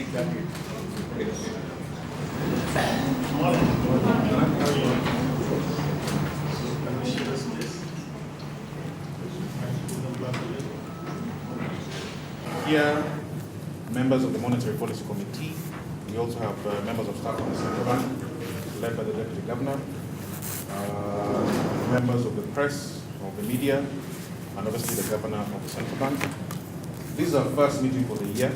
Here, members of the Monetary Policy Committee. We also have members of staff from the Central Bank, led by the Deputy Governor, members of the press, of the media, and obviously the Governor of the Central Bank. This is our first meeting for the year,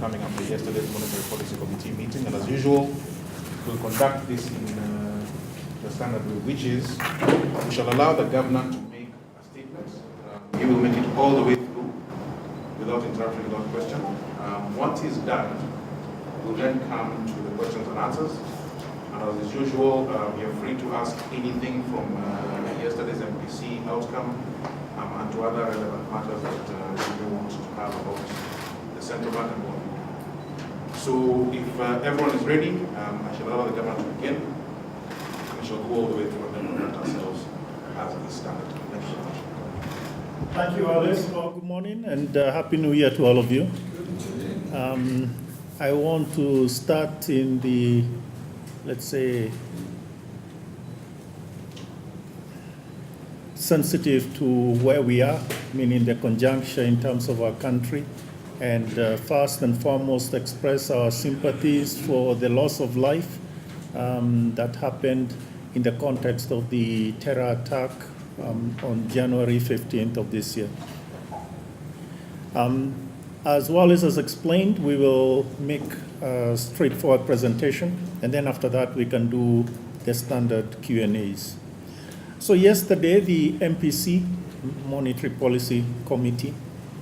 coming after yesterday's Monetary Policy Committee meeting, and as usual, we'll conduct this in the standard way, which is we shall allow the Governor to make a statement. He will make it all the way through without interrupting, without question. Once he's done, we'll then come to the questions and answers. And as is usual, you're free to ask anything from yesterday's MPC outcome and to other relevant matters that you want to have about the Central Bank and what we do. So if everyone is ready, I shall allow the Governor to begin. We shall go all the way through and then conduct ourselves as is standard. Thank you so much. Thank you, Alice. Well, good morning and Happy New Year to all of you. I want to start in the, let's say, sensitive to where we are, meaning the conjuncture in terms of our country, and first and foremost express our sympathies for the loss of life that happened in the context of the terror attack on January 15th of this year. As Wallace has explained, we will make a straightforward presentation, and then after that we can do the standard Q&As. So yesterday, the MPC, Monetary Policy Committee,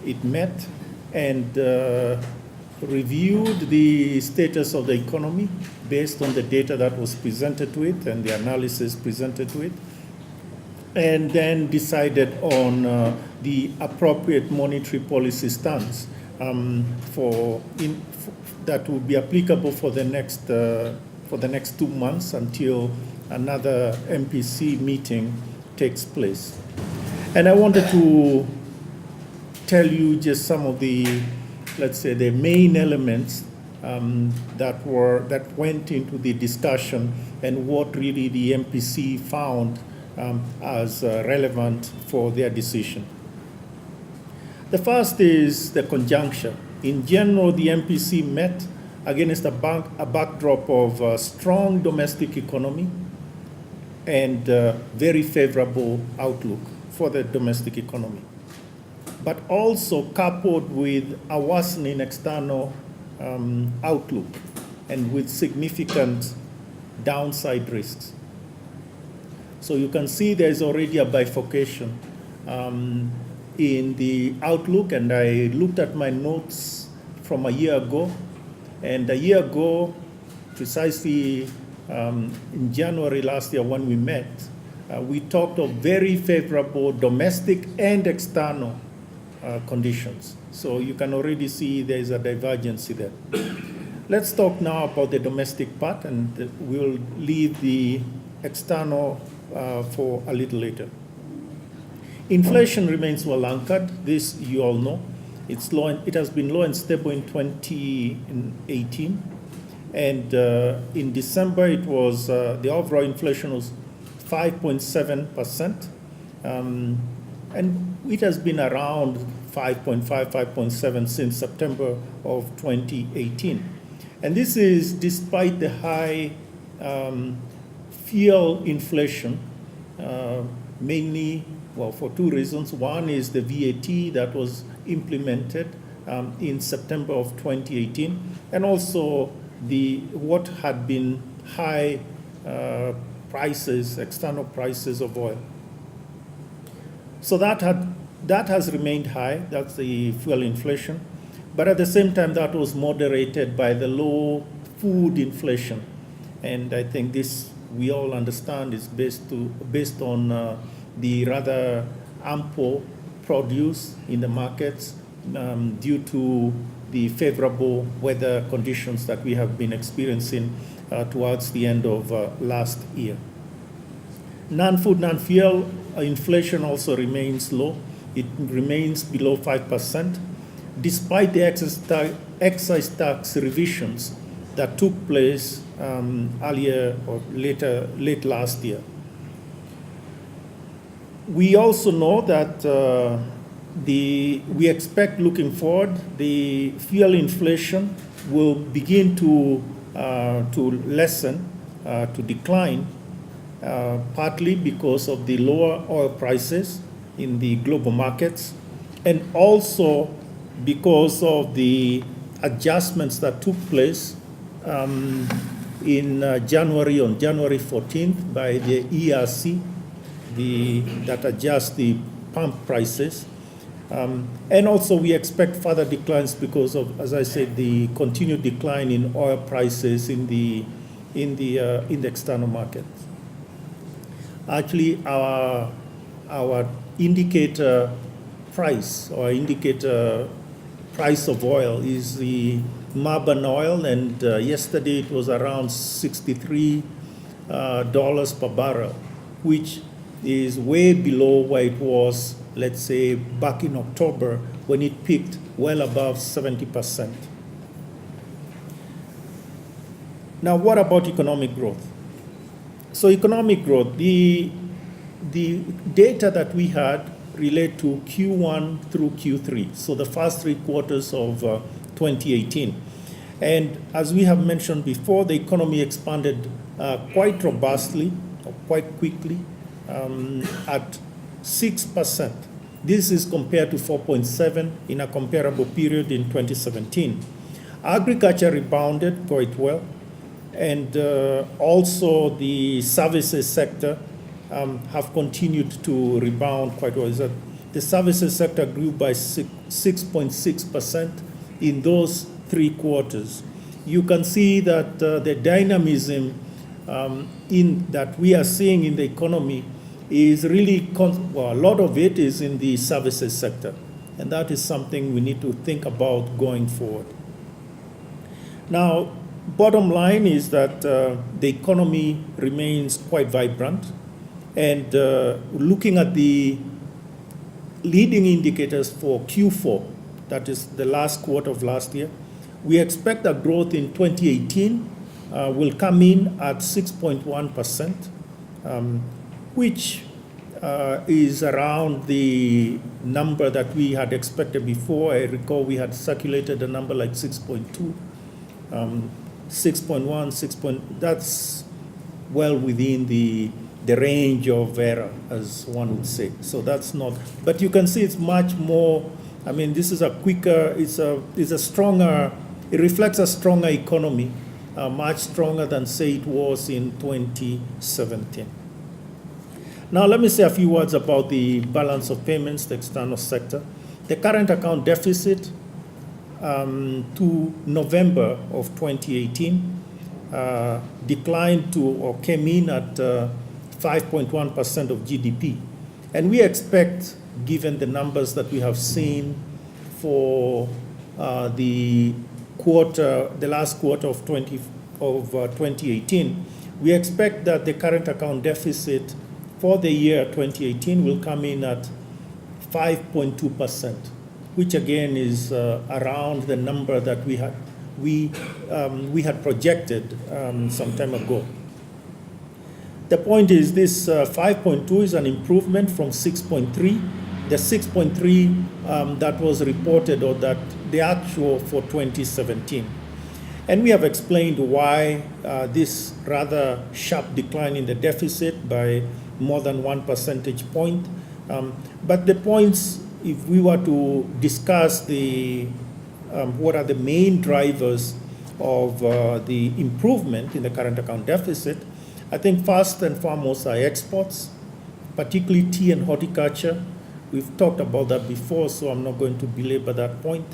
it met and reviewed the status of the economy based on the data that was presented to it and the analysis presented to it, and then decided on the appropriate monetary policy stance that will be applicable for the next 2 months until another MPC meeting takes place. And I wanted to tell you just some of the, let's say, the main elements that went into the discussion and what really the MPC found as relevant for their decision. The first is the conjuncture. In general, the MPC met against a backdrop of a strong domestic economy and very favorable outlook for the domestic economy, but also coupled with a worsening external outlook and with significant downside risks. So you can see there's already a bifurcation in the outlook, and I looked at my notes from a year ago, and a year ago, precisely in January last year when we met, we talked of very favorable domestic and external conditions. So you can already see there is a divergency there. Let's talk now about the domestic part, and we'll leave the external for a little later. Inflation remains well anchored. This you all know. It's low. It has been low and stable in 2018, and in December it was the overall inflation was 5.7%, and it has been around 5.5, 5.7 since September of 2018, and this is despite the high fuel inflation, mainly. Well, for two reasons. One is the VAT that was implemented in September of 2018, and also what had been high prices, external prices of oil. So that has remained high. That's the fuel inflation, but at the same time that was moderated by the low food inflation, and I think this we all understand is based on the rather ample produce in the markets due to the favorable weather conditions that we have been experiencing towards the end of last year. Non-food, non-fuel inflation also remains low. It remains below 5%. despite the excise tax revisions that took place earlier or late last year. We also know that we expect looking forward, the fuel inflation will begin to lessen, to decline, partly because of the lower oil prices in the global markets, and also because of the adjustments that took place in January, on January 14th by the ERC, that adjusts the pump prices. And also we expect further declines because of, as I said, the continued decline in oil prices in the external market. Actually, our indicator price, or indicator price of oil is the Marban oil, and yesterday it was around $63 per barrel, which is way below where it was, let's say, back in October, when it peaked well above 70%. Now, what about economic growth? So economic growth, the data that we had relate to Q1 through Q3, so the first 3 quarters of 2018. And as we have mentioned before, the economy expanded quite robustly, or quite quickly, at 6%. This is compared to 4.7 in a comparable period in 2017. Agriculture rebounded quite well, and also the services sector have continued to rebound quite well. The services sector grew by 6.6% in those 3 quarters. You can see that the dynamism that we are seeing in the economy is really, a lot of it is in the services sector. And that is something we need to think about going forward. Now, bottom line is that the economy remains quite vibrant. And looking at the leading indicators for Q4, that is the last quarter of last year, we expect that growth in 2018 will come in at 6.1%, which is around the number that we had expected before. I recall we had circulated a number like 6.2, 6.1, 6. That's well within the range of error, as one would say. So that's not, but you can see it's much more, I mean, this is a quicker, it's a stronger, it reflects a stronger economy, much stronger than, say, it was in 2017. Now, let me say a few words about the balance of payments, the external sector. The current account deficit to November of 2018 declined to, or came in at 5.1% of GDP. And we expect, given the numbers that we have seen for the last quarter of 2018, we expect that the current account deficit for the year 2018 will come in at 5.2%, which again is around the number that we had projected some time ago. The point is this 5.2 is an improvement from 6.3. The 6.3 that was reported, or that the actual for 2017. And we have explained why this rather sharp decline in the deficit by more than 1 percentage point. But the points, if we were to discuss what are the main drivers of the improvement in the current account deficit, I think first and foremost are exports, particularly tea and horticulture. We've talked about that before, so I'm not going to belabor that point.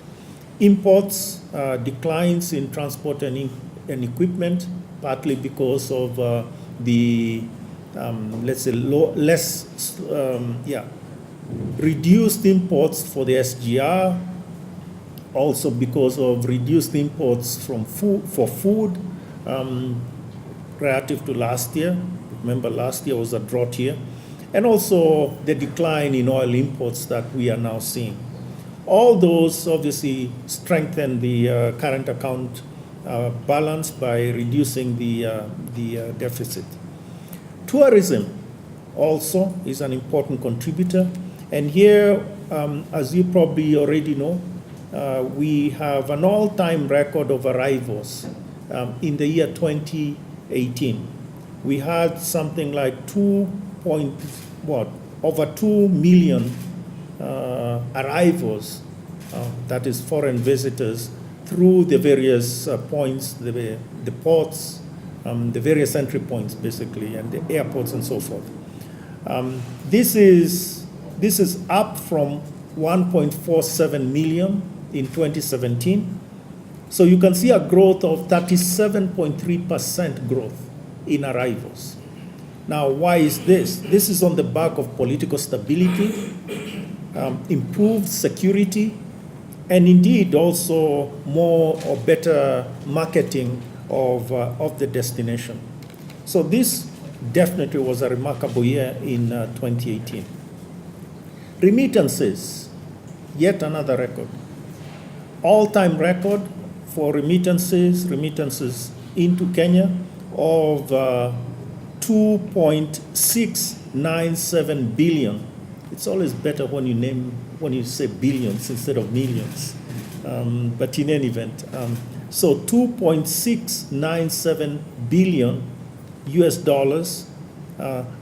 Imports, declines in transport and equipment, partly because of the, let's say, reduced imports for the SGR, also because of reduced imports for food relative to last year. Remember, last year was a drought year. And also the decline in oil imports that we are now seeing. all those obviously strengthen the current account balance by reducing the deficit. Tourism also is an important contributor. And here, as you probably already know, we have an all-time record of arrivals in the year 2018. We had something like over 2 million arrivals, that is foreign visitors, through the various points, the ports, the various entry points basically, and the airports and so forth. This is up from 1.47 million in 2017. So you can see a growth of 37.3% growth in arrivals. Now, why is this? This is on the back of political stability, improved security, and indeed also more or better marketing of the destination. So this definitely was a remarkable year in 2018. Remittances, yet another record. All-time record for remittances into Kenya of 2.697 billion. It's always better when you say billions instead of millions. But in any event, so 2.697 billion US dollars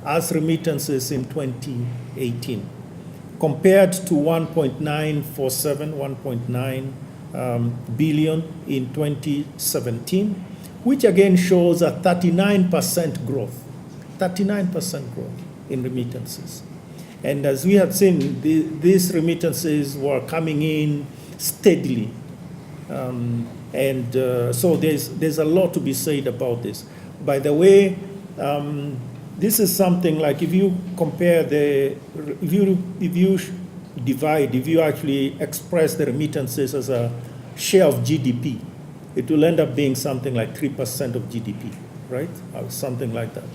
as remittances in 2018, compared to 1.9 billion in 2017, which again shows a 39% growth in remittances. And as we had seen, these remittances were coming in steadily. So there's a lot to be said about this. By the way, this is something like if you compare if you actually express the remittances as a share of GDP, it will end up being something like 3% of GDP, right? Or something like that.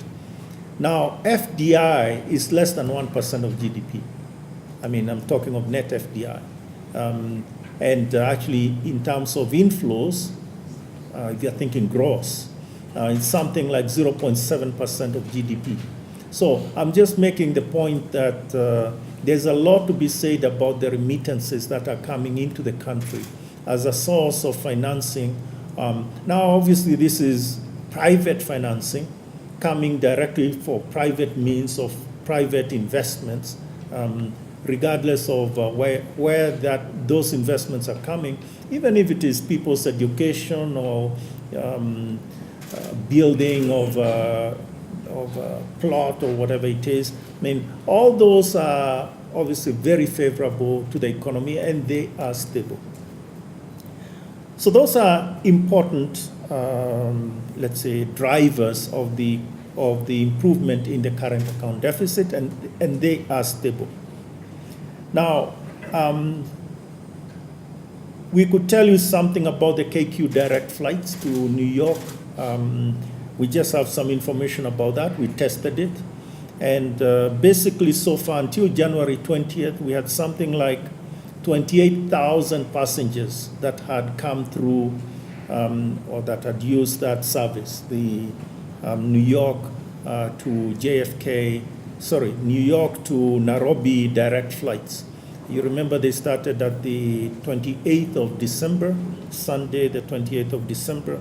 Now, FDI is less than 1% of GDP. I mean, I'm talking of net FDI. And actually, in terms of inflows, if you're thinking gross, it's something like 0.7% of GDP. So I'm just making the point that there's a lot to be said about the remittances that are coming into the country as a source of financing. Now, obviously, this is private financing coming directly for private means of private investments, regardless of where those investments are coming, even if it is people's education or building of a plot or whatever it is. I mean, all those are obviously very favorable to the economy, and they are stable. So those are important, let's say, drivers of the improvement in the current account deficit, and they are stable. Now, we could tell you something about the KQ direct flights to New York. We just have some information about that. We tested it. And basically, so far, until January 20th, we had something like 28,000 passengers that had come through or that had used that service, the New York to New York to Nairobi direct flights. You remember they started at the 28th of December, Sunday, the 28th of December.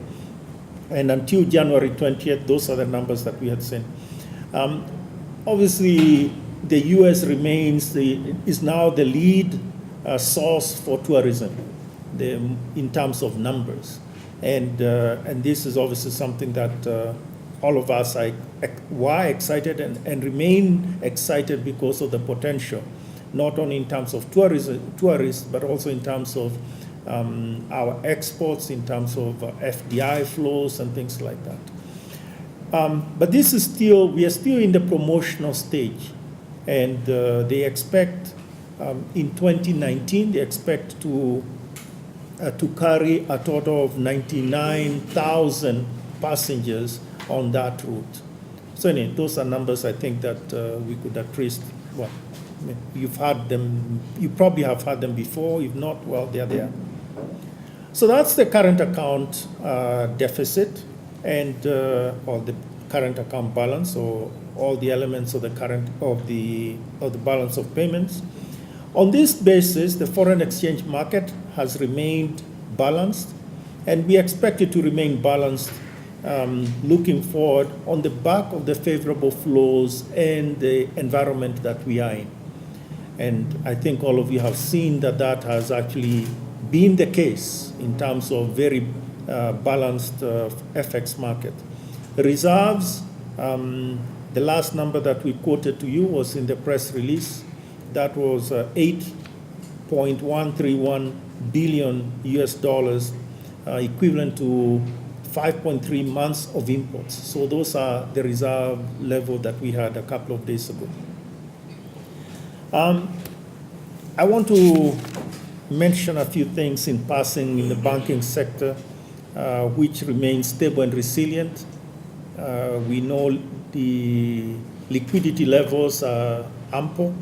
And until January 20th, those are the numbers that we had seen. Obviously, the U.S. is now the lead source for tourism in terms of numbers. And this is obviously something that all of us were excited and remain excited because of the potential, not only in terms of tourists, but also in terms of our exports, in terms of FDI flows and things like that. But we are still in the promotional stage, and they expect in 2019, they expect to carry a total of 99,000 passengers on that route. So anyway, those are numbers I think that we could at least You've heard them, you probably have heard them before. If not, well, they're there. So that's the current account deficit and or the current account balance, or all the elements of the current of the balance of payments. On this basis, the foreign exchange market has remained balanced, and we expect it to remain balanced looking forward on the back of the favorable flows and the environment that we are in. And I think all of you have seen that that has actually been the case in terms of very balanced FX market. Reserves, the last number that we quoted to you was in the press release. That was 8.131 billion US dollars, equivalent to 5.3 months of imports. So those are the reserve level that we had a couple of days ago. I want to mention a few things in passing in the banking sector, which remains stable and resilient. We know the liquidity levels are ample.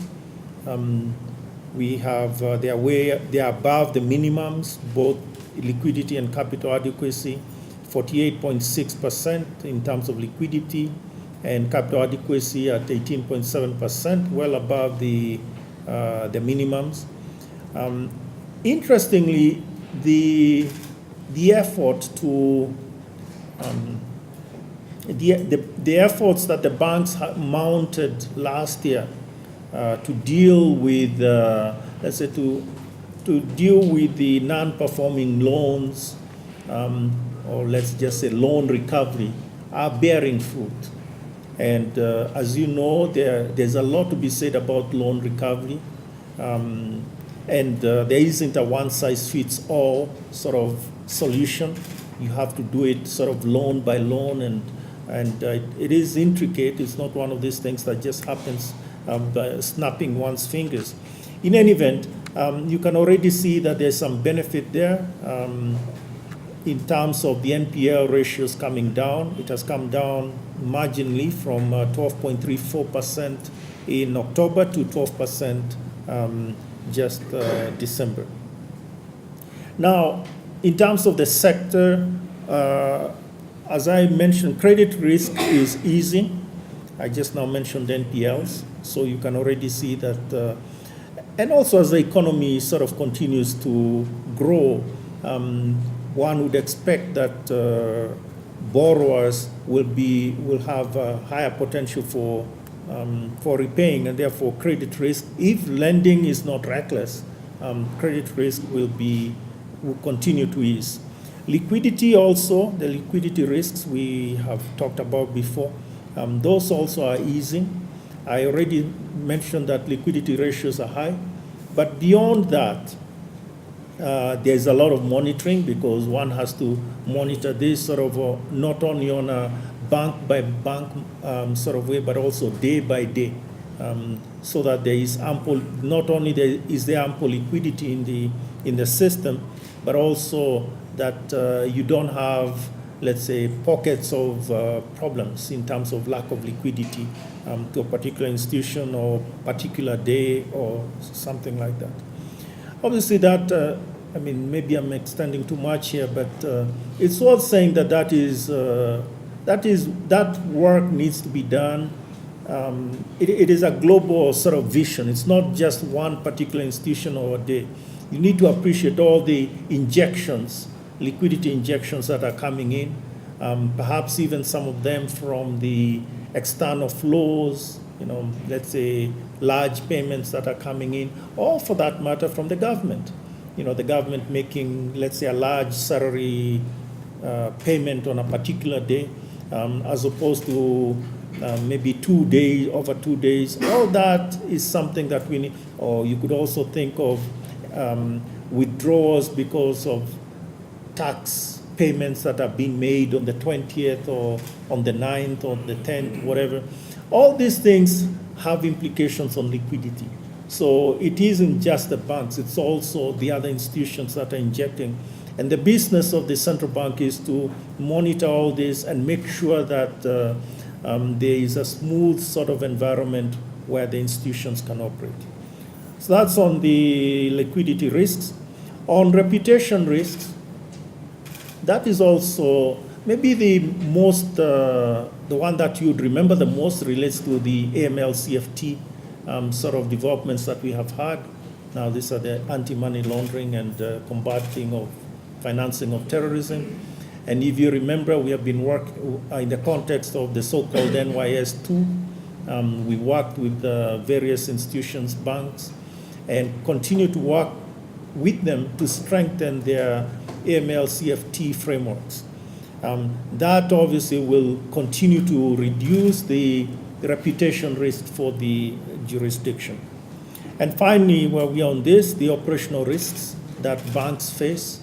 They are above the minimums, both liquidity and capital adequacy, 48.6% in terms of liquidity, and capital adequacy at 18.7%, well above the minimums. Interestingly, the effort to the efforts that the banks mounted last year to deal with, let's say, to deal with the non-performing loans, or let's just say loan recovery, are bearing fruit. And as you know, there's a lot to be said about loan recovery. And there isn't a one-size-fits-all sort of solution. You have to do it sort of loan by loan, and it is intricate. It's not one of these things that just happens by snapping one's fingers. In any event, you can already see that there's some benefit there in terms of the NPL ratios coming down. It has come down marginally from 12.34% in October to 12% just December. Now, in terms of the sector, as I mentioned, credit risk is easing. I just now mentioned NPLs, so you can already see that. And also, as the economy sort of continues to grow, one would expect that borrowers will have a higher potential for repaying, and therefore credit risk, if lending is not reckless, credit risk will continue to ease. Liquidity also, the liquidity risks we have talked about before, those also are easing. I already mentioned that liquidity ratios are high, but beyond that, there's a lot of monitoring, because one has to monitor this sort of not only on a bank by bank sort of way, but also day by day, so that there is ample. Not only is there ample liquidity in the system, but also that you don't have, let's say, pockets of problems in terms of lack of liquidity to a particular institution or particular day or something like that. Obviously, that I mean, maybe I'm extending too much here, but it's worth saying that that work needs to be done. It is a global sort of vision. It's not just one particular institution or a day. You need to appreciate all the injections, liquidity injections that are coming in, perhaps even some of them from the external flows, let's say large payments that are coming in, or for that matter from the government. The government making, let's say, a large salary payment on a particular day, as opposed to maybe 2 days, over 2 days. All that is something that we need. Or you could also think of withdrawals because of tax payments that are being made on the 20th or on the 9th or the 10th, whatever. All these things have implications on liquidity. So it isn't just the banks, it's also the other institutions that are injecting. And the business of the central bank is to monitor all this and make sure that there is a smooth sort of environment where the institutions can operate. So that's on the liquidity risks. On reputation risks, that is also maybe the most, the one that you'd remember the most relates to the AML-CFT sort of developments that we have had. Now these are the anti-money laundering and combating of financing of terrorism. And if you remember, we have been working in the context of the so-called NYS2. We worked with various institutions, banks, and continue to work with them to strengthen their AML-CFT frameworks. That obviously will continue to reduce the reputation risk for the jurisdiction. And finally, where we are on this, the operational risks that banks face.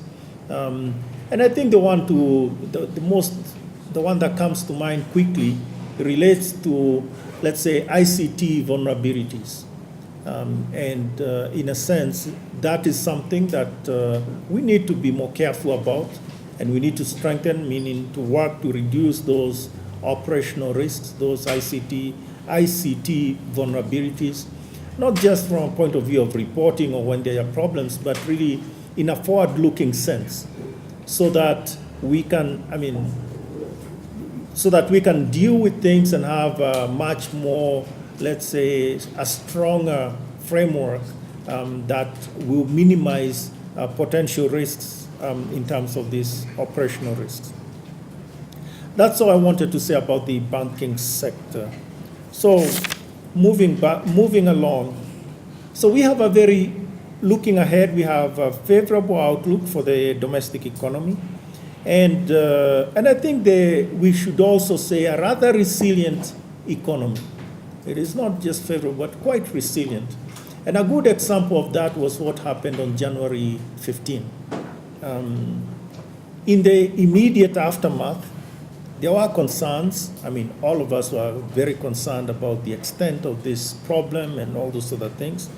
And I think the one that comes to mind quickly relates to, let's say, ICT vulnerabilities. In a sense, that is something that we need to be more careful about, and we need to strengthen, meaning to work to reduce those operational risks, those ICT vulnerabilities, not just from a point of view of reporting or when there are problems, but really in a forward-looking sense, so that we can, so that we can deal with things and have a much more, let's say, a stronger framework that will minimize potential risks in terms of these operational risks. That's all I wanted to say about the banking sector. So moving along, so we have looking ahead, we have a favorable outlook for the domestic economy. And I think we should also say a rather resilient economy. It is not just favorable, but quite resilient. And a good example of that was what happened on January 15. In the immediate aftermath, there were concerns. All of us were very concerned about the extent of this problem and all those other things.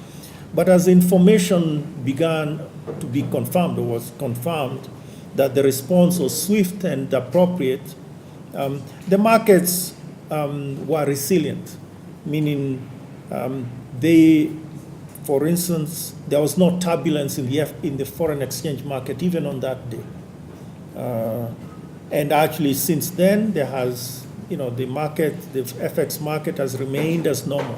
But as information began to be confirmed, or was confirmed, that the response was swift and appropriate, the markets were resilient, meaning for instance, there was no turbulence in the foreign exchange market even on that day. And actually since then, there has, the FX market has remained as normal.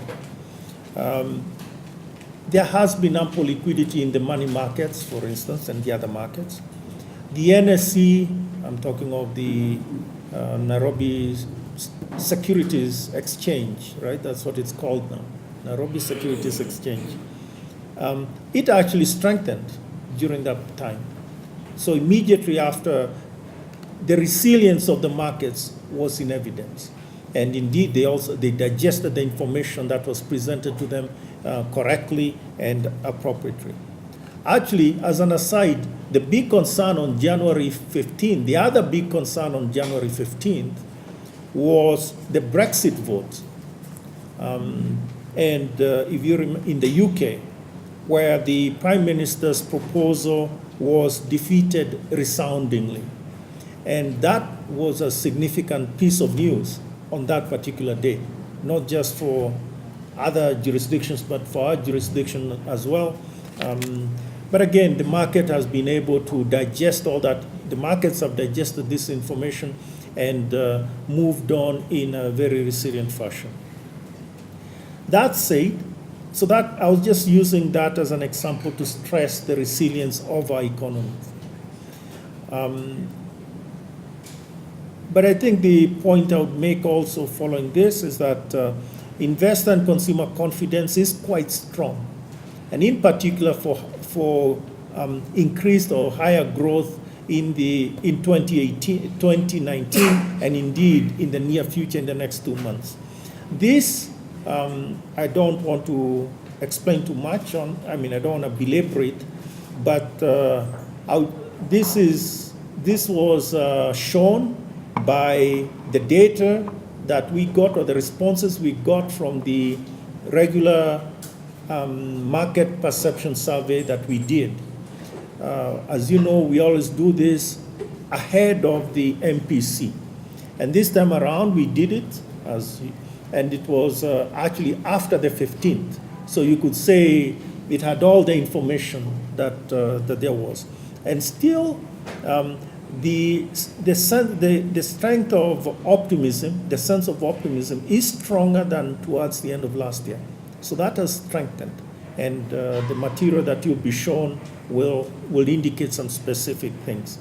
There has been ample liquidity in the money markets, for instance, and the other markets. The NSE, I'm talking of the Nairobi Securities Exchange, right? That's what it's called now, Nairobi Securities Exchange. It actually strengthened during that time. So immediately after, the resilience of the markets was in evidence. And indeed, they digested the information that was presented to them correctly and appropriately. Actually, as an aside, the big concern on January 15th, the other big concern on January 15th was the Brexit vote. If you remember, in the UK, where the Prime Minister's proposal was defeated resoundingly. And that was a significant piece of news on that particular day, not just for other jurisdictions, but for our jurisdiction as well. But again, the market has been able to digest all that. The markets have digested this information and moved on in a very resilient fashion. That said, so that I was just using that as an example to stress the resilience of our economy. But I think the point I would make also following this is that investor and consumer confidence is quite strong, and in particular for increased or higher growth in 2018, 2019, and indeed in the near future, in the next 2 months. This I don't want to explain too much on. I don't want to belabor it, but this was shown by the data that we got, or the responses we got from the regular market perception survey that we did. As you know, we always do this ahead of the MPC. And this time around, we did it, as and it was actually after the 15th. So you could say it had all the information that there was. And still, the strength of optimism, the sense of optimism is stronger than towards the end of last year. So that has strengthened. And the material that you'll be shown will indicate some specific things.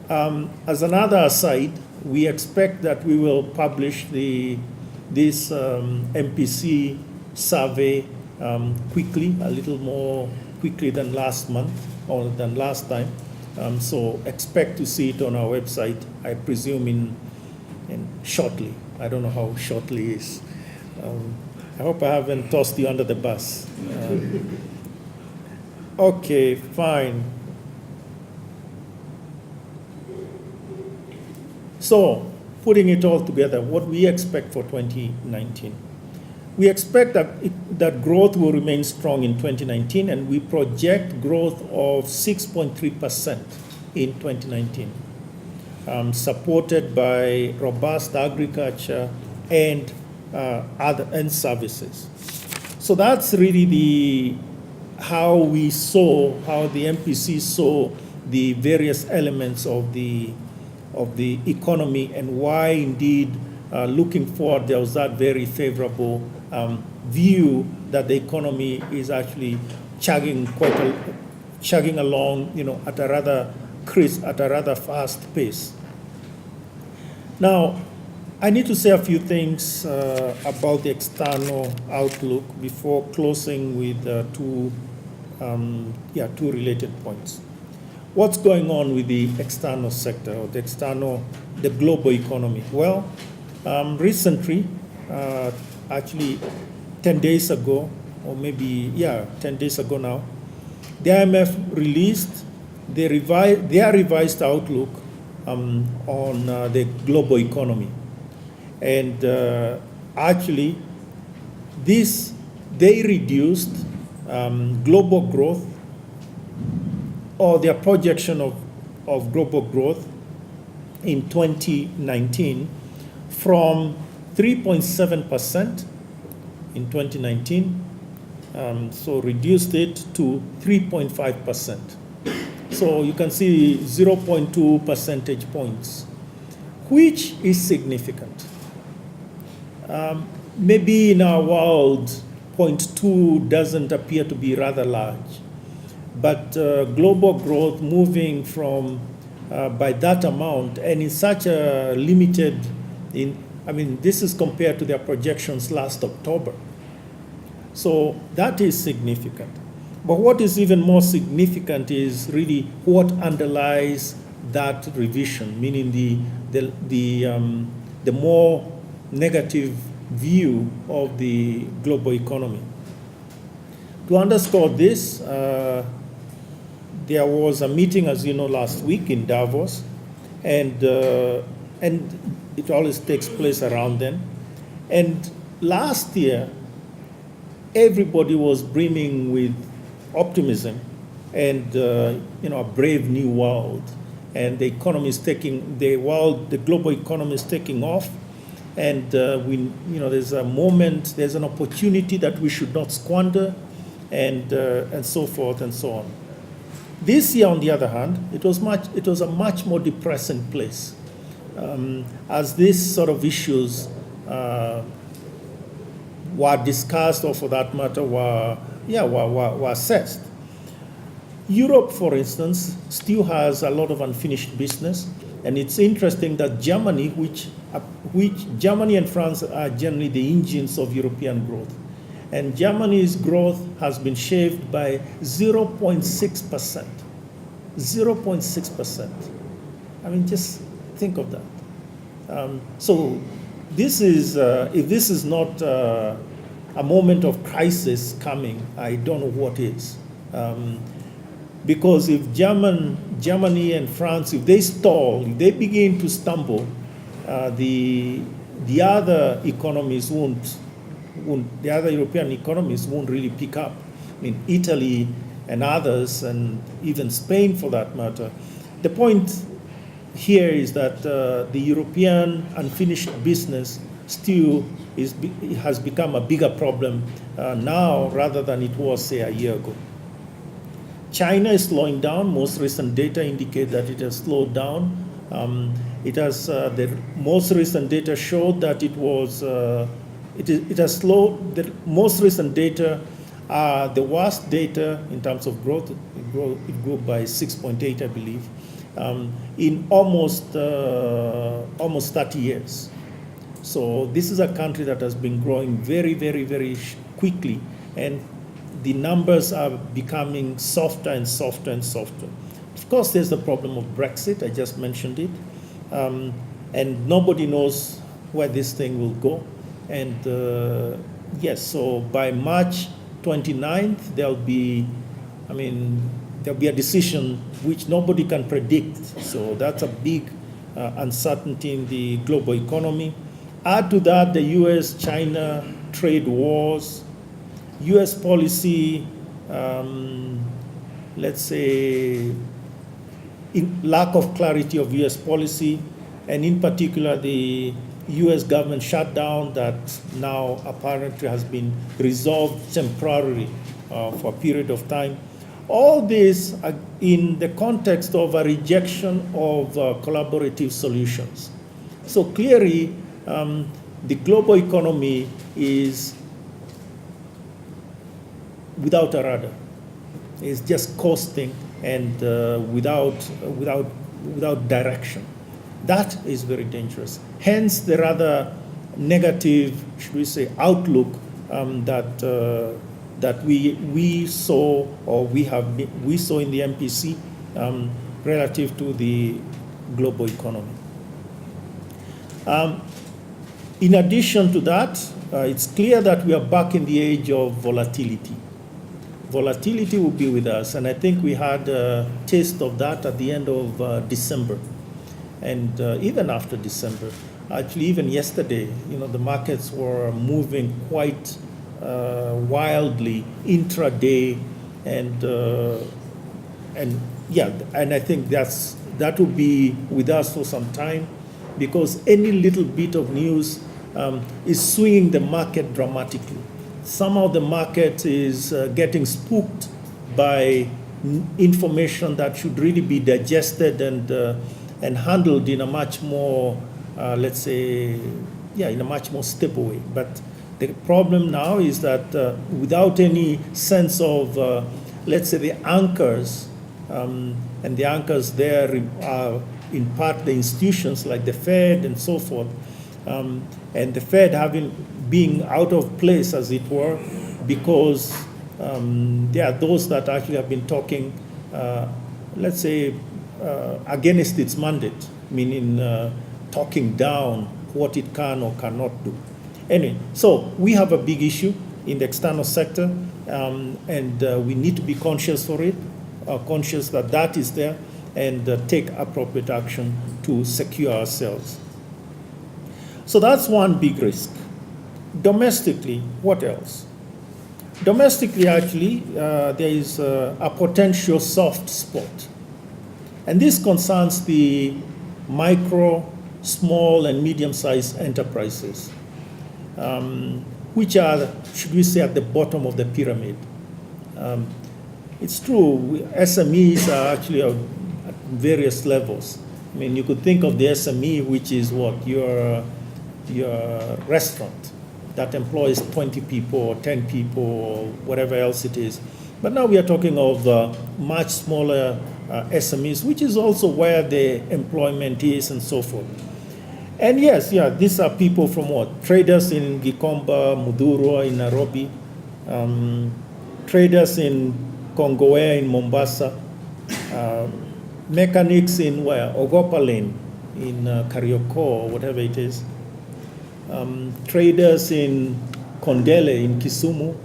As another aside, we expect that we will publish this Mpc survey quickly, a little more quickly than last month or than last time. So expect to see it on our website, I presume in shortly. I don't know how shortly is. I hope I haven't tossed you under the bus. Okay, fine. So, putting it all together, what we expect for 2019. We expect that growth will remain strong in 2019, and we project growth of 6.3% in 2019, supported by robust agriculture and services. So that's really how the MPC saw the various elements of the economy, and why indeed looking forward there was that very favorable view that the economy is actually chugging along, at a rather fast pace. Now, I need to say a few things about the external outlook before closing with two related points. What's going on with the external sector, or the global economy? Well, recently, actually 10 days ago, or maybe, 10 days ago now, the IMF released their revised outlook on the global economy. And actually, they reduced global growth, or their projection of global growth in 2019 from 3.7% in 2019, so reduced it to 3.5%. So you can see 0.2 percentage points, which is significant. Maybe in our world, 0.2 doesn't appear to be rather large. But global growth moving from by that amount, and in such a limited, this is compared to their projections last October. So that is significant. But what is even more significant is really what underlies that revision, meaning the more negative view of the global economy. To underscore this, there was a meeting, as you know, last week in Davos, and it always takes place around then. And last year, everybody was brimming with optimism and a brave new world, and the economy is the global economy is taking off, and there's an opportunity that we should not squander, and so forth and so on. This year, on the other hand, it was a much more depressing place, as these sort of issues were discussed, or for that matter, were assessed. Europe, for instance, still has a lot of unfinished business, and it's interesting that Germany, which Germany and France are generally the engines of European growth, and Germany's growth has been shaved by 0.6%. 0.6%. Just think of that. So this is, if this is not a moment of crisis coming, I don't know what is. Because if Germany and France, if they stall, if they begin to stumble, the other economies the other European economies won't really pick up. Italy and others, and even Spain for that matter. The point here is that the European unfinished business still it has become a bigger problem now rather than it was, say, a year ago. China is slowing down. Most recent data indicate that it has slowed down. The most recent data showed that it has slowed. The most recent data are the worst data in terms of growth. It grew by 6.8, I believe, in almost 30 years. So this is a country that has been growing very, very, very quickly, and the numbers are becoming softer and softer and softer. Of course, there's the problem of Brexit. I just mentioned it. And nobody knows where this thing will go. And yes, so by March 29th, there'll be a decision which nobody can predict. So that's a big uncertainty in the global economy. Add to that the US-China trade wars, US policy, let's say, lack of clarity of US policy, and in particular the US government shutdown that now apparently has been resolved temporarily for a period of time. All this in the context of a rejection of collaborative solutions. So clearly, the global economy is without a rudder. It's just coasting and without direction. That is very dangerous. Hence, the rather negative, should we say, outlook that we saw in the MPC relative to the global economy. In addition to that, it's clear that we are back in the age of volatility. Volatility will be with us, and I think we had a taste of that at the end of December, and even after December. Actually, even yesterday, the markets were moving quite wildly intraday, and I think that will be with us for some time, because any little bit of news is swinging the market dramatically. Somehow the market is getting spooked by information that should really be digested and handled in a much more, in a much more stable way. But the problem now is that without any sense of, the anchors, and the anchors there are in part the institutions like the Fed and so forth, and the Fed being out of place, as it were, because there are those that actually have been talking, against its mandate, meaning talking down what it can or cannot do. Anyway, so we have a big issue in the external sector, and we need to be conscious for it, conscious that is there, and take appropriate action to secure ourselves. So that's one big risk. Domestically, what else? Domestically, actually, there is a potential soft spot. And this concerns the micro, small, and medium-sized enterprises, which are, should we say, at the bottom of the pyramid. It's true, SMEs are actually at various levels. I mean, you could think of the SME, which is what? Your restaurant that employs 20 people or 10 people or whatever else it is. But now we are talking of much smaller SMEs, which is also where the employment is and so forth. And yes, these are people from what? Traders in Gikomba, Mudhurwa in Nairobi, traders in Kongowea in Mombasa, mechanics in where? Ogopa Lane in Karioko or whatever it is. Traders in Kondele in Kisumu,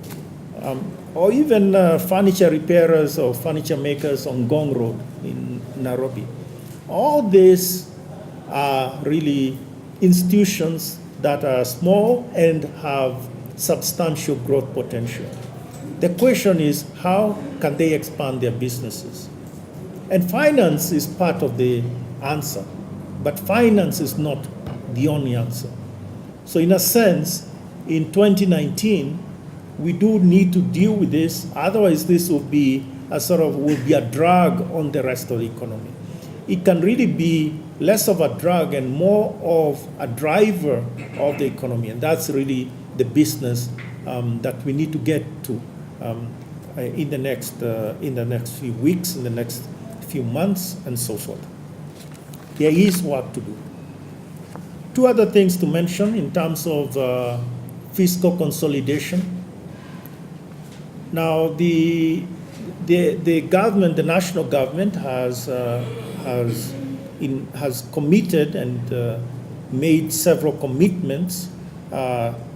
or even furniture repairers or furniture makers on Ngong Road in Nairobi. All these are really institutions that are small and have substantial growth potential. The question is, how can they expand their businesses? And finance is part of the answer, but finance is not the only answer. So in a sense, in 2019, we do need to deal with this. Otherwise, this will be a drag on the rest of the economy. It can really be less of a drag and more of a driver of the economy, and that's really the business that we need to get to in the next few weeks, in the next few months, and so forth. There is work to do. Two other things to mention in terms of fiscal consolidation. Now, the government, the national government, has committed and made several commitments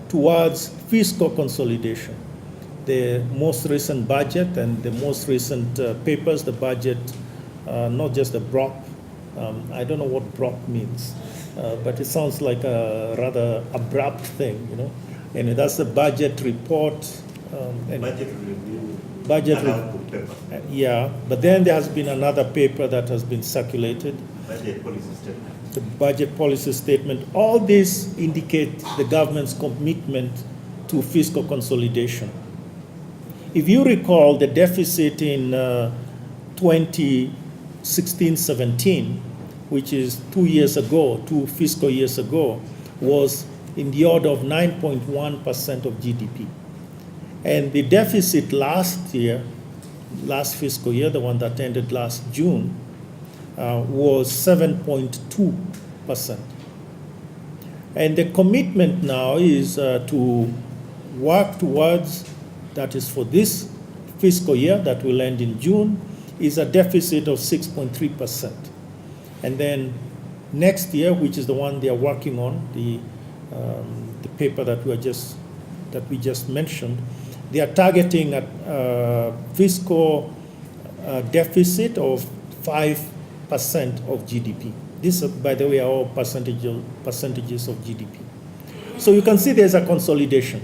towards fiscal consolidation. The most recent budget and the most recent papers, the budget, not just the BROP. I don't know what BROP means, but it sounds like a rather abrupt thing, you know. And that's the budget report. And Budget review. Budget output paper. Yeah, but then there has been another paper that has been circulated, Budget policy statement. the budget policy statement. All these indicate the government's commitment to fiscal consolidation. If you recall, the deficit in 2016-17, which is 2 years ago, 2 fiscal years ago, was in the order of 9.1% of GDP. And the deficit last fiscal year, the one that ended last June, was 7.2%. And the commitment now is to work towards, that is for this fiscal year that will end in June, is a deficit of 6.3%. And then next year, which is the one they are working on, the paper that we just mentioned, they are targeting a fiscal deficit of 5% of GDP. This, by the way, are all percentages of GDP. So you can see there's a consolidation.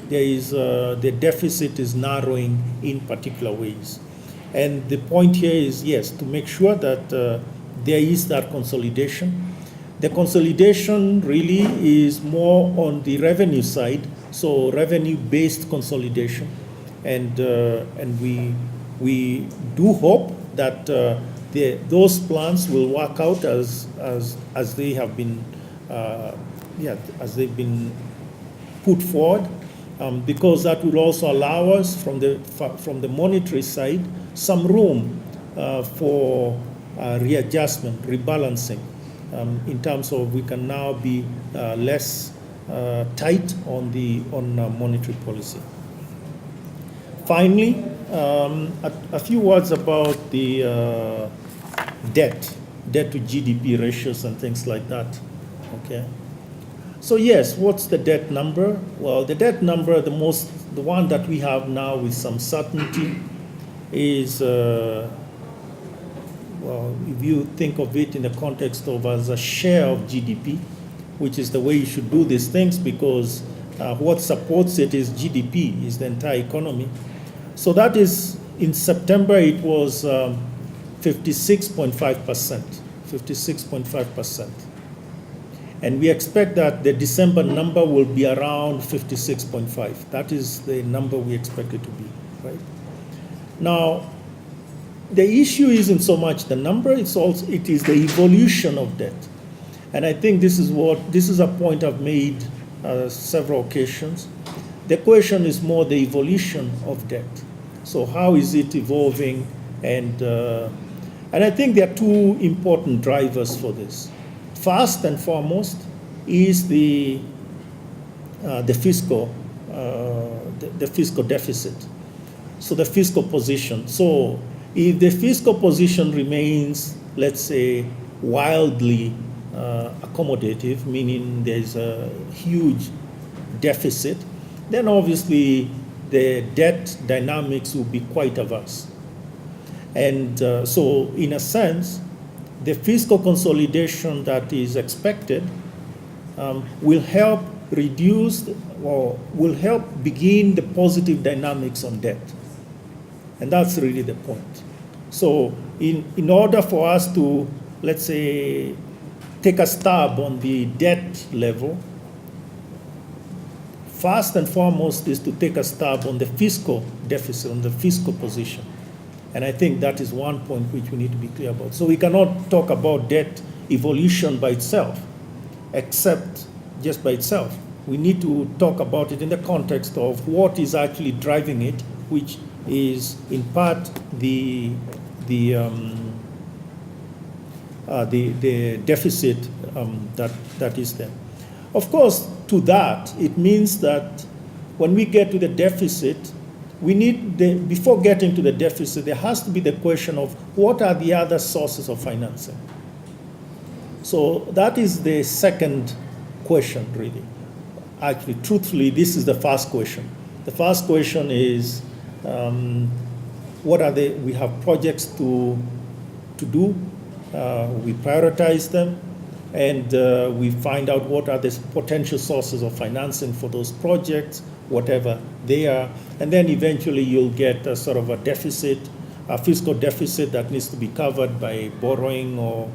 There is the deficit is narrowing in particular ways, and the point here is, yes, to make sure that there is that consolidation. The consolidation really is more on the revenue side, so revenue-based consolidation, and we do hope that those plans will work out as they have been as they've been put forward, because that will also allow us from the monetary side some room for readjustment, rebalancing. In terms of we can now be less tight on monetary policy. Finally, a few words about the debt to GDP ratios and things like that. Okay. So yes, what's the debt number? Well, the debt number, the one that we have now with some certainty is. Well, if you think of it in the context of as a share of GDP, which is the way you should do these things, because what supports it is GDP, is the entire economy. So that is, in September, it was 56.5%. And we expect that the December number will be around 56.5. That is the number we expect it to be, right? Now, the issue isn't so much the number, it is the evolution of debt. And I think this is a point I've made several occasions. The question is more the evolution of debt. So how is it evolving? And I think there are two important drivers for this. First and foremost is the fiscal deficit. So the fiscal position. So if the fiscal position remains, let's say, wildly accommodative, meaning there's a huge deficit, then obviously the debt dynamics will be quite adverse. And so in a sense, the fiscal consolidation that is expected will help reduce or will help begin the positive dynamics on debt. And that's really the point. So in order for us to, let's say, take a stab on the debt level, first and foremost is to take a stab on the fiscal deficit, on the fiscal position. And I think that is one point which we need to be clear about. So we cannot talk about debt evolution by itself, except just by itself. We need to talk about it in the context of what is actually driving it, which is in part the deficit that is there. Of course, to that, it means that when we get to the deficit, we need, before getting to the deficit, there has to be the question of what are the other sources of financing. So that is the second question, really. Actually, truthfully, this is the first question. The first question is, what are we have projects to do, we prioritize them, and we find out what are the potential sources of financing for those projects, whatever they are, and then eventually you'll get a sort of a deficit, a fiscal deficit that needs to be covered by borrowing or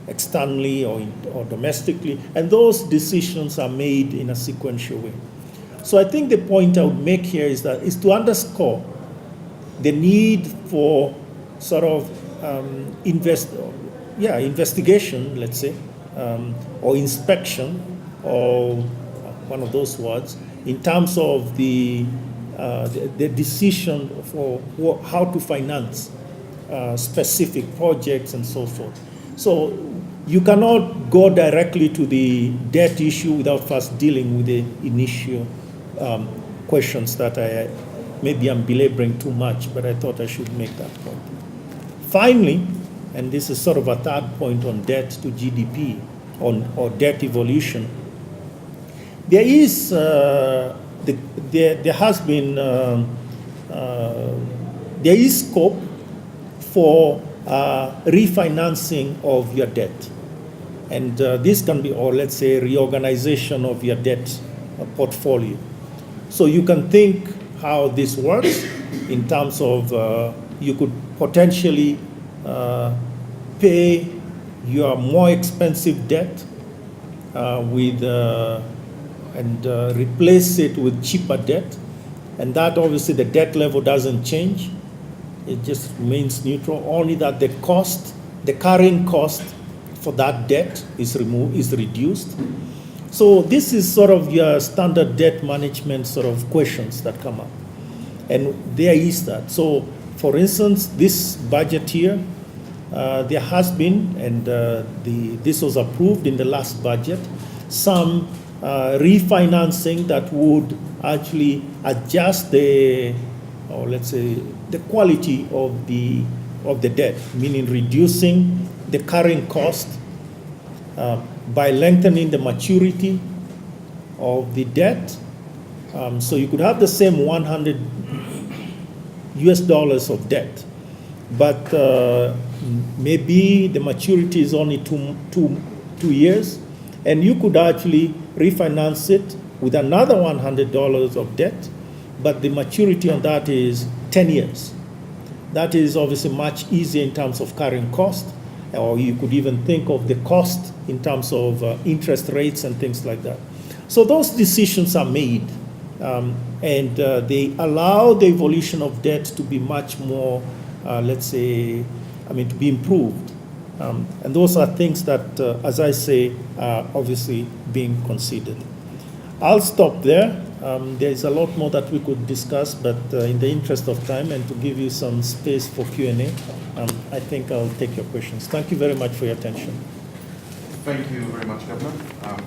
externally or domestically, and those decisions are made in a sequential way. So I think the point I would make here is to underscore the need for sort of investigation, let's say, or inspection, or one of those words, in terms of the decision for how to finance specific projects and so forth. So you cannot go directly to the debt issue without first dealing with the initial questions that maybe I'm belaboring too much, but I thought I should make that point. Finally, and this is sort of a third point on debt to GDP, or debt evolution, there is there is scope for refinancing of your debt, and this can be, or let's say, reorganization of your debt portfolio. So you can think how this works in terms of you could potentially pay your more expensive debt with and replace it with cheaper debt, and that obviously the debt level doesn't change, it just remains neutral, only that the cost, the carrying cost for that debt is reduced. So this is sort of your standard debt management sort of questions that come up, and there is that. So for instance, this budget year, there has been, and this was approved in the last budget, some refinancing that would actually adjust the quality of the debt, meaning reducing the carrying cost by lengthening the maturity of the debt. So you could have the same $100 of debt, but maybe the maturity is only two years, and you could actually refinance it with another $100 of debt, but the maturity on that is 10 years. That is obviously much easier in terms of carrying cost, or you could even think of the cost in terms of interest rates and things like that. So those decisions are made, and they allow the evolution of debt to be much more, to be improved. And those are things that, as I say, are obviously being considered. I'll stop there. There's a lot more that we could discuss, but in the interest of time and to give you some space for Q&A, I think I'll take your questions. Thank you very much for your attention. Thank you very much, Governor.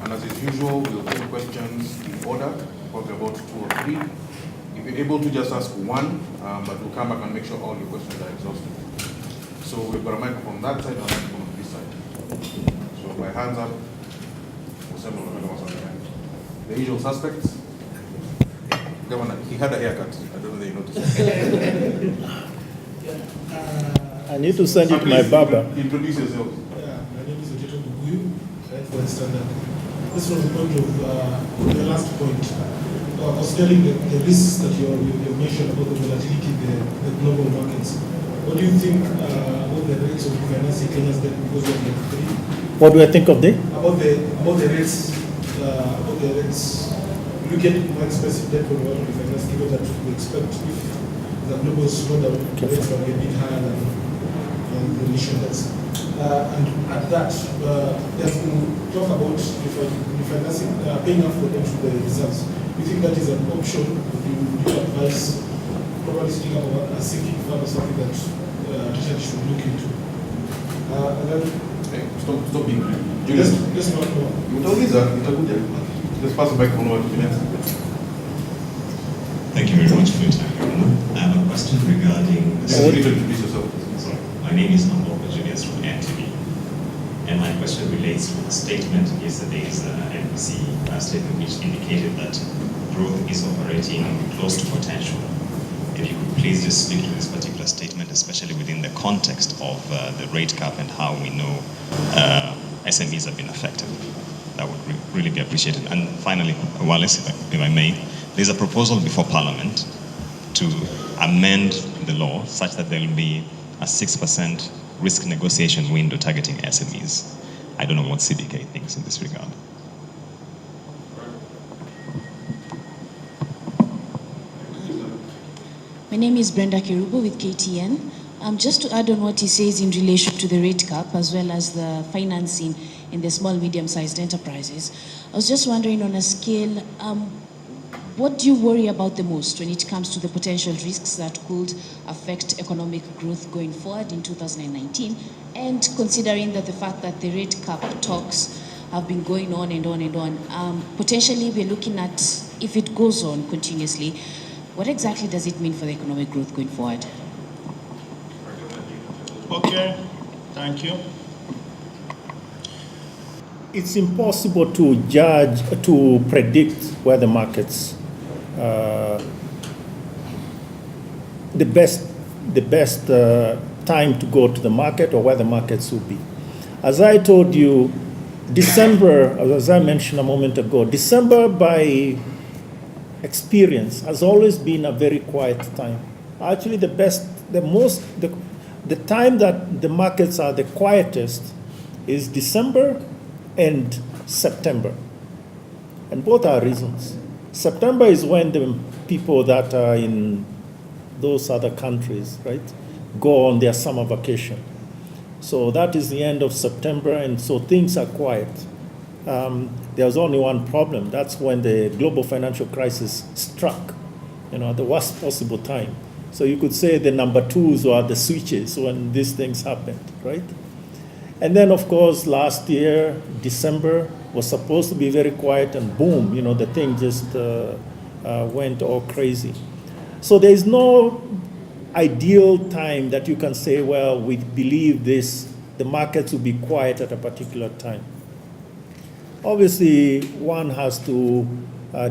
And as is usual, we'll take questions in order, probably about 2 or 3. If you're able to just ask one, but we'll come back and make sure all your questions are exhausted. So we've got a microphone on that side and a microphone on this side. So by hands up, we'll send on the hand. The usual suspects. Governor, he had a haircut. I don't know if you noticed. I need to send you to my barber. Introduce yourself. Yeah, my name is Njoroge, right, for the standard. This was the point of the last point. Considering the risks that you mentioned about the volatility in the global markets, what do you think about the rates of refinancing Kenya's debt because of the What do I think of the? About the rates you get more expensive debt for the water refinance, given that we expect if the global slowdown, rates will be a bit higher than the initial debts. And at that, there's been talk about refinancing, paying off the debt to the reserves. You think that is an option? Do you advise probably speaking about a sinking fund or something that Richard should look into? And then, Stop being greedy. Julius, let's not know. Let's pass the microphone over to Julius. Thank you very much for your time, everyone. I have a question regarding the You need to introduce yourself. Sorry. My name is Njoroge Julius from NTV. And my question relates to a statement, yesterday's Mpc statement, which indicated that growth is operating close to potential. If you could please just speak to this particular statement, especially within the context of the rate cap and how we know SMEs have been affected. That would really be appreciated. And finally, Wallace, if I may, there's a proposal before Parliament to amend the law such that there will be a 6% risk negotiation window targeting SMEs. I don't know what CBK thinks in this regard. My name is Brenda Kerubo with KTN. Just to add on what he says in relation to the rate cap as well as the financing in the small, medium-sized enterprises, I was just wondering on a scale, what do you worry about the most when it comes to the potential risks that could affect economic growth going forward in 2019? And considering that the fact that the rate cap talks have been going on and on and on, potentially we're looking at, if it goes on continuously, what exactly does it mean for the economic growth going forward? Okay, thank you. It's impossible to judge, to predict where the markets, the best time to go to the market or where the markets will be. As I told you, December, as I mentioned a moment ago, December by experience has always been a very quiet time. Actually, the time that the markets are the quietest is December and September. And both are reasons. September is when the people that are in those other countries, right, go on their summer vacation. So that is the end of September, and so things are quiet. There's only one problem. That's when the global financial crisis struck, at the worst possible time. So you could say the number twos are the switches when these things happened, right? And then, of course, last year, December was supposed to be very quiet, and boom, the thing just went all crazy. So there is no ideal time that you can say, well, we believe the markets will be quiet at a particular time. Obviously, one has to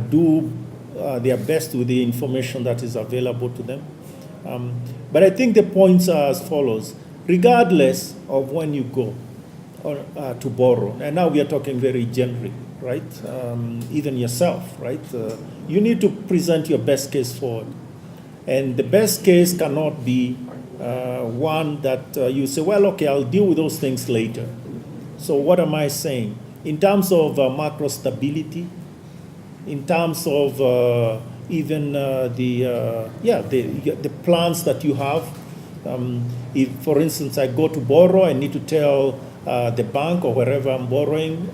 do their best with the information that is available to them. But I think the points are as follows. Regardless of when you go to borrow, and now we are talking very generic, right? Even yourself, right? You need to present your best case forward. And the best case cannot be one that you say, well, okay, I'll deal with those things later. So what am I saying? In terms of macro stability, in terms of even the plans that you have. If, for instance, I go to borrow, I need to tell the bank or wherever I'm borrowing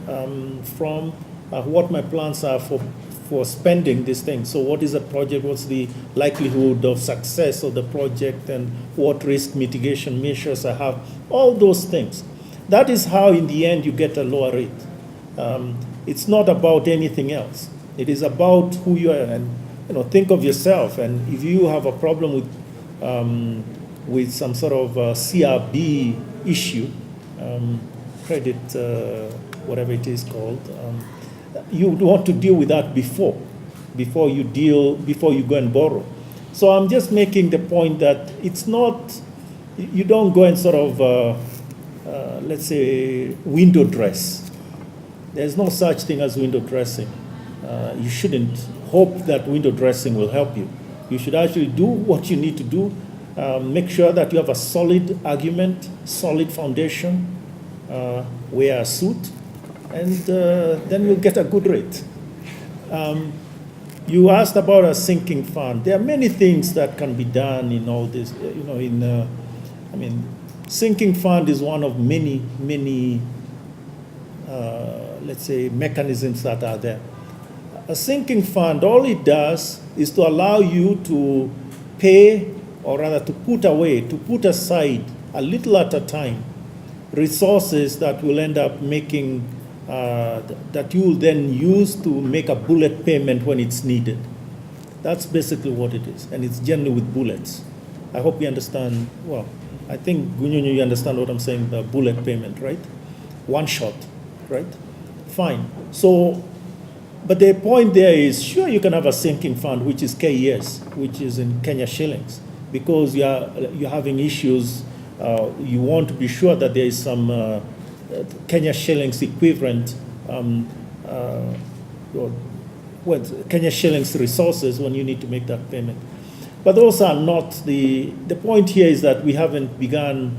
from what my plans are for spending this thing. So what is the project? What's the likelihood of success of the project, and what risk mitigation measures I have? All those things. That is how, in the end, you get a lower rate. It's not about anything else. It is about who you are, and think of yourself. And if you have a problem with some sort of CRB issue, credit, whatever it is called, you want to deal with that before you go and borrow. So I'm just making the point that it's not, you don't go and sort of, let's say, window dress. There's no such thing as window dressing. You shouldn't hope that window dressing will help you. You should actually do what you need to do. Make sure that you have a solid argument, solid foundation, wear a suit, and then you'll get a good rate. You asked about a sinking fund. There are many things that can be done in all this. Sinking fund is one of many, let's say, mechanisms that are there. A sinking fund, all it does is to allow you to pay, or rather to put aside a little at a time, resources that will end up making, that you will then use to make a bullet payment when it's needed. That's basically what it is, and it's generally with bullets. I hope you understand. Well, I think, Gunyunyu, you understand what I'm saying, the bullet payment, right? One shot, right? Fine. So, but the point there is, sure, you can have a sinking fund, which is KES, which is in Kenya shillings, because you're having issues. You want to be sure that there is some Kenya shillings equivalent, Kenya shillings resources when you need to make that payment. But those are not the point here is that we haven't begun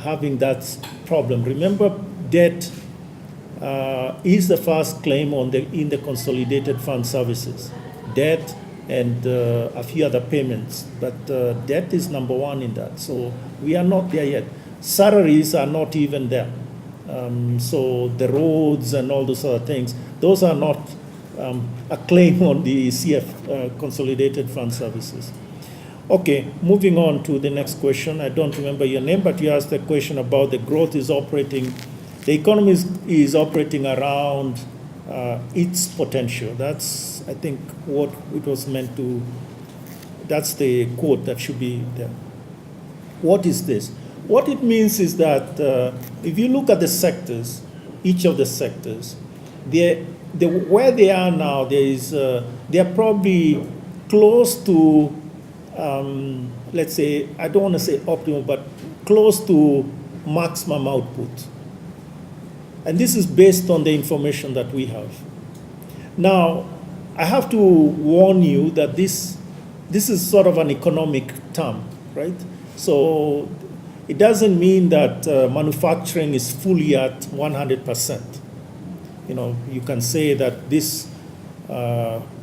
having that problem. Remember, debt is the first claim in the consolidated fund services. Debt and a few other payments, but debt is number one in that. So we are not there yet. Salaries are not even there. So the roads and all those other things, those are not a claim on the CF consolidated fund services. Okay, moving on to the next question. I don't remember your name, but you asked a question about the growth is operating. The economy is operating around its potential. That's, I think, what it was meant to, that's the quote that should be there. What is this? What it means is that if you look at the sectors, each of the sectors, where they are now, they're probably close to, let's say, I don't want to say optimal, but close to maximum output. And this is based on the information that we have. Now, I have to warn you that this is sort of an economic term, right? So it doesn't mean that manufacturing is fully at 100%. You can say that this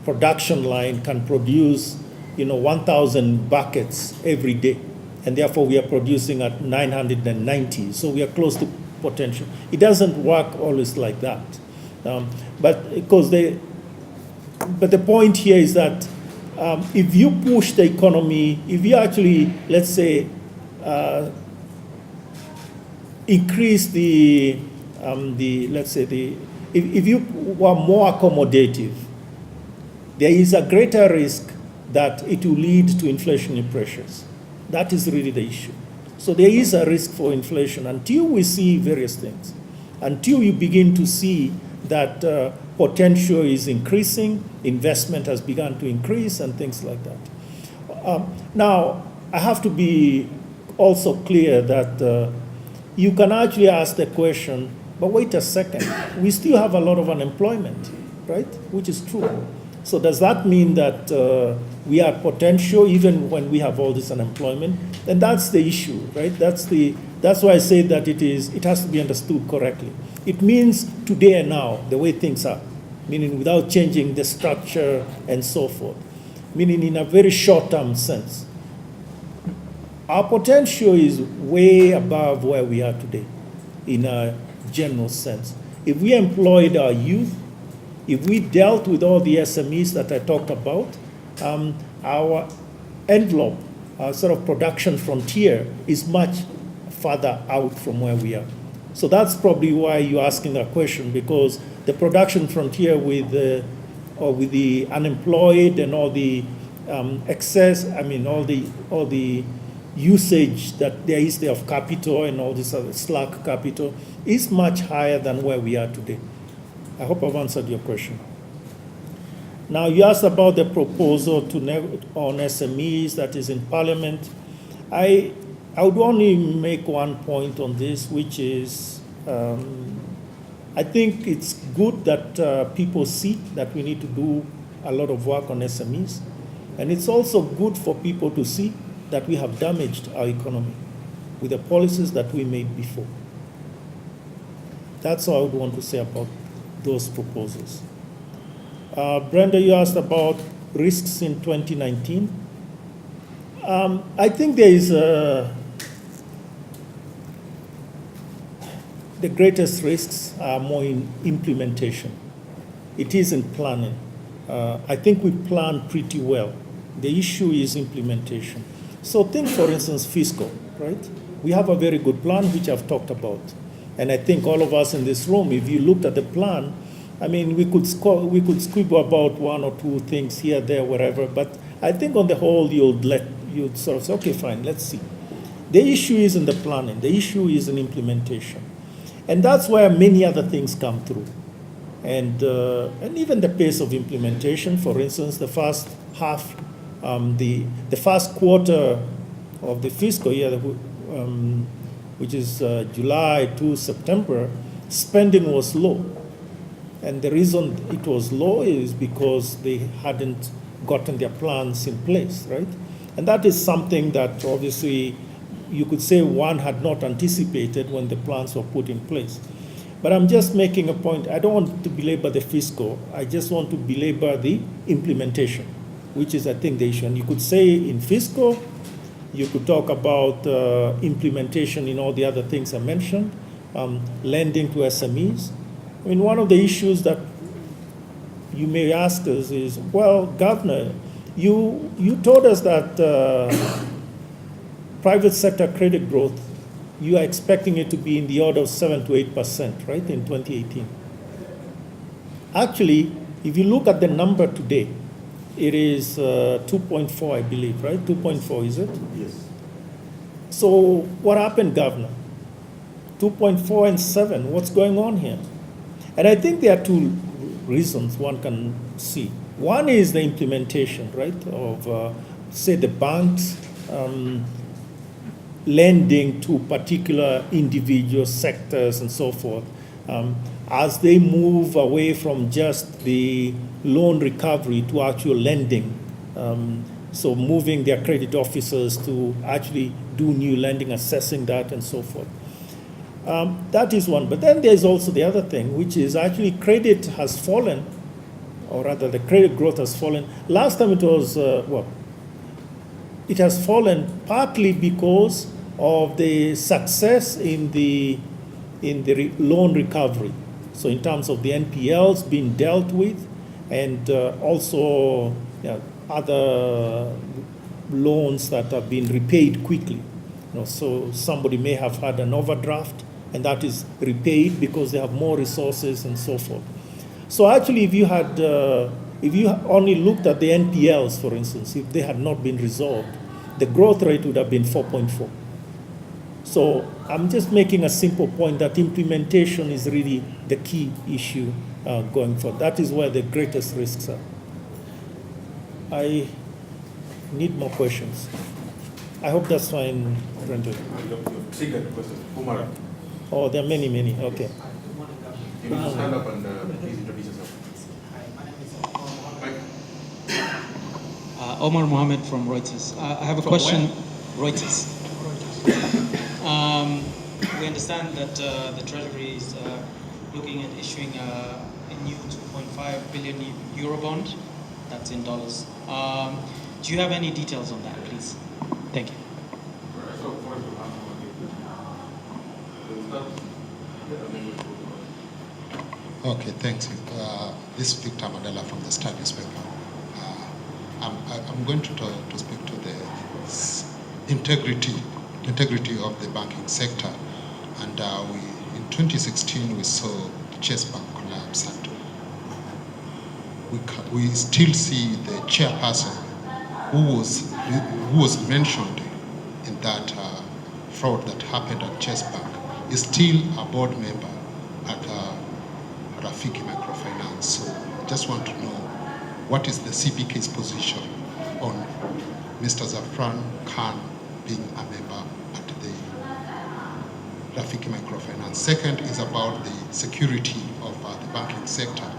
production line can produce 1,000 buckets every day, and therefore we are producing at 990. So we are close to potential. It doesn't work always like that, but the point here is that if you push the economy, if you actually, let's say, increase if you were more accommodative, there is a greater risk that it will lead to inflationary pressures. That is really the issue. So there is a risk for inflation until we see various things, until you begin to see that potential is increasing, investment has begun to increase, and things like that. Now, I have to be also clear that you can actually ask the question, but wait a second, we still have a lot of unemployment, right? Which is true. So does that mean that we are potential even when we have all this unemployment? And that's the issue, right? That's why I say that it has to be understood correctly. It means today and now, the way things are, meaning without changing the structure and so forth, meaning in a very short-term sense. Our potential is way above where we are today in a general sense. If we employed our youth, if we dealt with all the SMEs that I talked about, our envelope, our sort of production frontier is much further out from where we are. So that's probably why you're asking that question, because the production frontier with the unemployed and all the excess, all the usage that there is there of capital and all this other slack capital is much higher than where we are today. I hope I've answered your question. Now, you asked about the proposal on SMEs that is in Parliament. I would only make one point on this, which is I think it's good that people see that we need to do a lot of work on SMEs. And it's also good for people to see that we have damaged our economy with the policies that we made before. That's all I would want to say about those proposals. Brenda, you asked about risks in 2019. I think there is the greatest risks are more in implementation. It isn't planning. I think we planned pretty well. The issue is implementation. So think, for instance, fiscal, right? We have a very good plan, which I've talked about. And I think all of us in this room, if you looked at the plan, I mean, we could squibble about one or two things here, there, wherever, but I think on the whole, you'd sort of say, okay, fine, let's see. The issue is in the planning. The issue is in implementation. And that's where many other things come through. And even the pace of implementation, for instance, the first half, the first quarter of the fiscal year, which is July to September, spending was low. And the reason it was low is because they hadn't gotten their plans in place, right? And that is something that obviously you could say one had not anticipated when the plans were put in place. But I'm just making a point. I don't want to belabor the fiscal. I just want to belabor the implementation, which is, I think, the issue. And you could say in fiscal, you could talk about implementation in all the other things I mentioned, lending to SMEs. I mean, one of the issues that you may ask us is, well, Governor, you told us that private sector credit growth, you are expecting it to be in the order of 7 to 8%, right, in 2018. Actually, if you look at the number today, it is 2.4, I believe, right? 2.4, is it? Yes. So what happened, Governor? 2.4 and 7, what's going on here? And I think there are two reasons one can see. One is the implementation, right, of, say, the banks lending to particular individual sectors and so forth, as they move away from just the loan recovery to actual lending. So moving their credit officers to actually do new lending, assessing that and so forth. That is one. But then there's also the other thing, which is actually credit has fallen, or rather the credit growth has fallen. Last time it was, it has fallen partly because of the success in the loan recovery. So in terms of the NPLs being dealt with, and also other loans that have been repaid quickly. So somebody may have had an overdraft, and that is repaid because they have more resources and so forth. So actually, if you only looked at the NPLs, for instance, if they had not been resolved, the growth rate would have been 4.4. So I'm just making a simple point that implementation is really the key issue going forward. That is where the greatest risks are. I need more questions. I hope that's fine, Brendan. You've triggered the question. Umara, Oh, there are many, okay. you need to stand up and please introduce yourself. Omar Mohammed from Reuters. I have a From question. where? Reuters. We understand that the Treasury is looking at issuing a new 2.5 billion euro bond. That's in dollars. Do you have any details on that, please? Thank you. Okay, thanks. This is Victor Mandela from the Star newspaper. I'm going to speak to the integrity of the banking sector. And in 2016, we saw the Chase Bank collapse, and we still see the chairperson who was mentioned in that fraud that happened at Chase Bank is still a board member at Rafiki Microfinance. So I just want to know what is the CBK's position on Mr. Zafran Khan being a member at the Rafiki Microfinance. Second is about the security of the banking sector.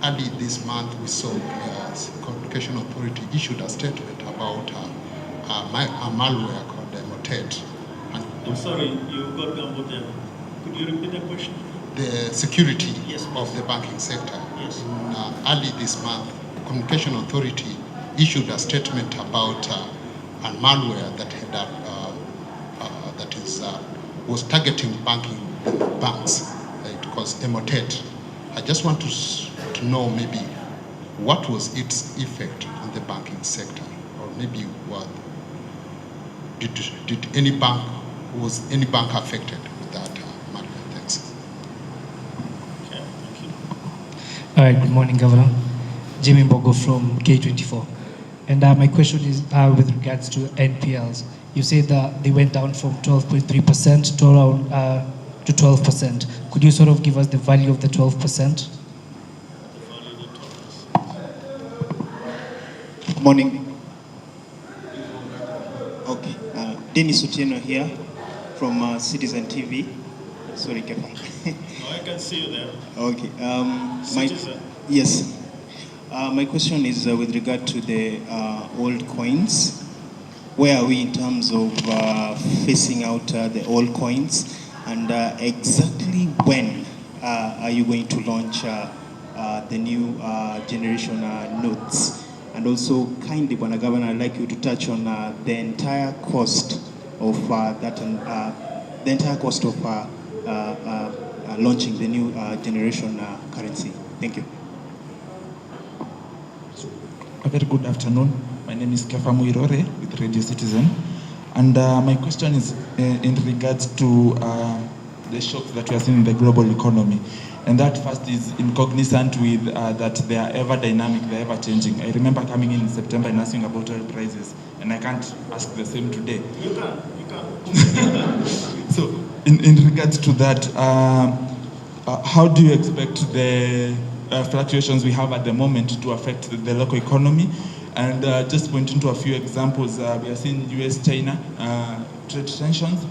Early this month, we saw Communication Authority issued a statement about a malware called Motet. I'm sorry, you got down with them. Could you repeat the question? The security Yes, of the banking sector. Yes. Early this month, Communication Authority issued a statement about a malware that was targeting banks. It was Emotet. I just want to know maybe what was its effect on the banking sector, or maybe what did any bank affected with that malware? Thanks. Okay, thank you. All right, good morning, Governor. Jimmy Mbogo from K24. And my question is with regards to NPLs. You said that they went down from 12.3% to around to 12%. Could you sort of give us the value of the 12%? Morning. Okay. Dennis Otieno here from Citizen TV. Sorry, Kepa. No, I can see you there. Okay. Citizen. Yes. My question is with regard to the old coins. Where are we in terms of phasing out the old coins? And exactly when are you going to launch the new generation notes? And also, kindly, Bwana Governor, I'd like you to touch on the entire cost of launching the new generation currency. Thank you. A very good afternoon. My name is Kefa Muirore with Radio Citizen. And my question is in regards to the shocks that we are seeing in the global economy. And that first is in cognizant with that they are ever dynamic, they are ever changing. I remember coming in September and asking about oil prices, and I can't ask the same today. You can. So in regards to that, how do you expect the fluctuations we have at the moment to affect the local economy? And just pointing to a few examples, we are seeing US-China trade tensions.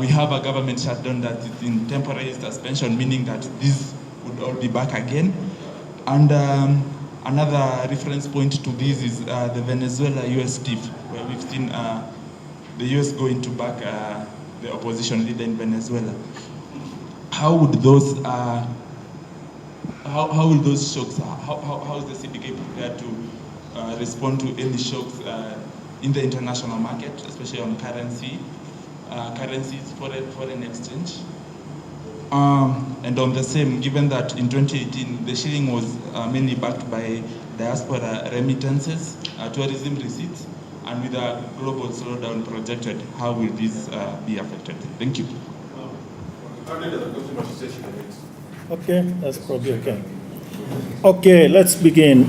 We have a government shutdown that is in temporary suspension, meaning that this would all be back again. And another reference point to this is the Venezuela-US tiff, where we've seen the US going to back the opposition leader in Venezuela. How would those how will those shocks? How is the CBK prepared to respond to any shocks in the international market, especially on currencies, foreign exchange? And on the same, given that in 2018 the shilling was mainly backed by diaspora remittances, tourism receipts, and with a global slowdown projected, how will this be affected? Thank you. Okay, that's probably okay. Okay, let's begin.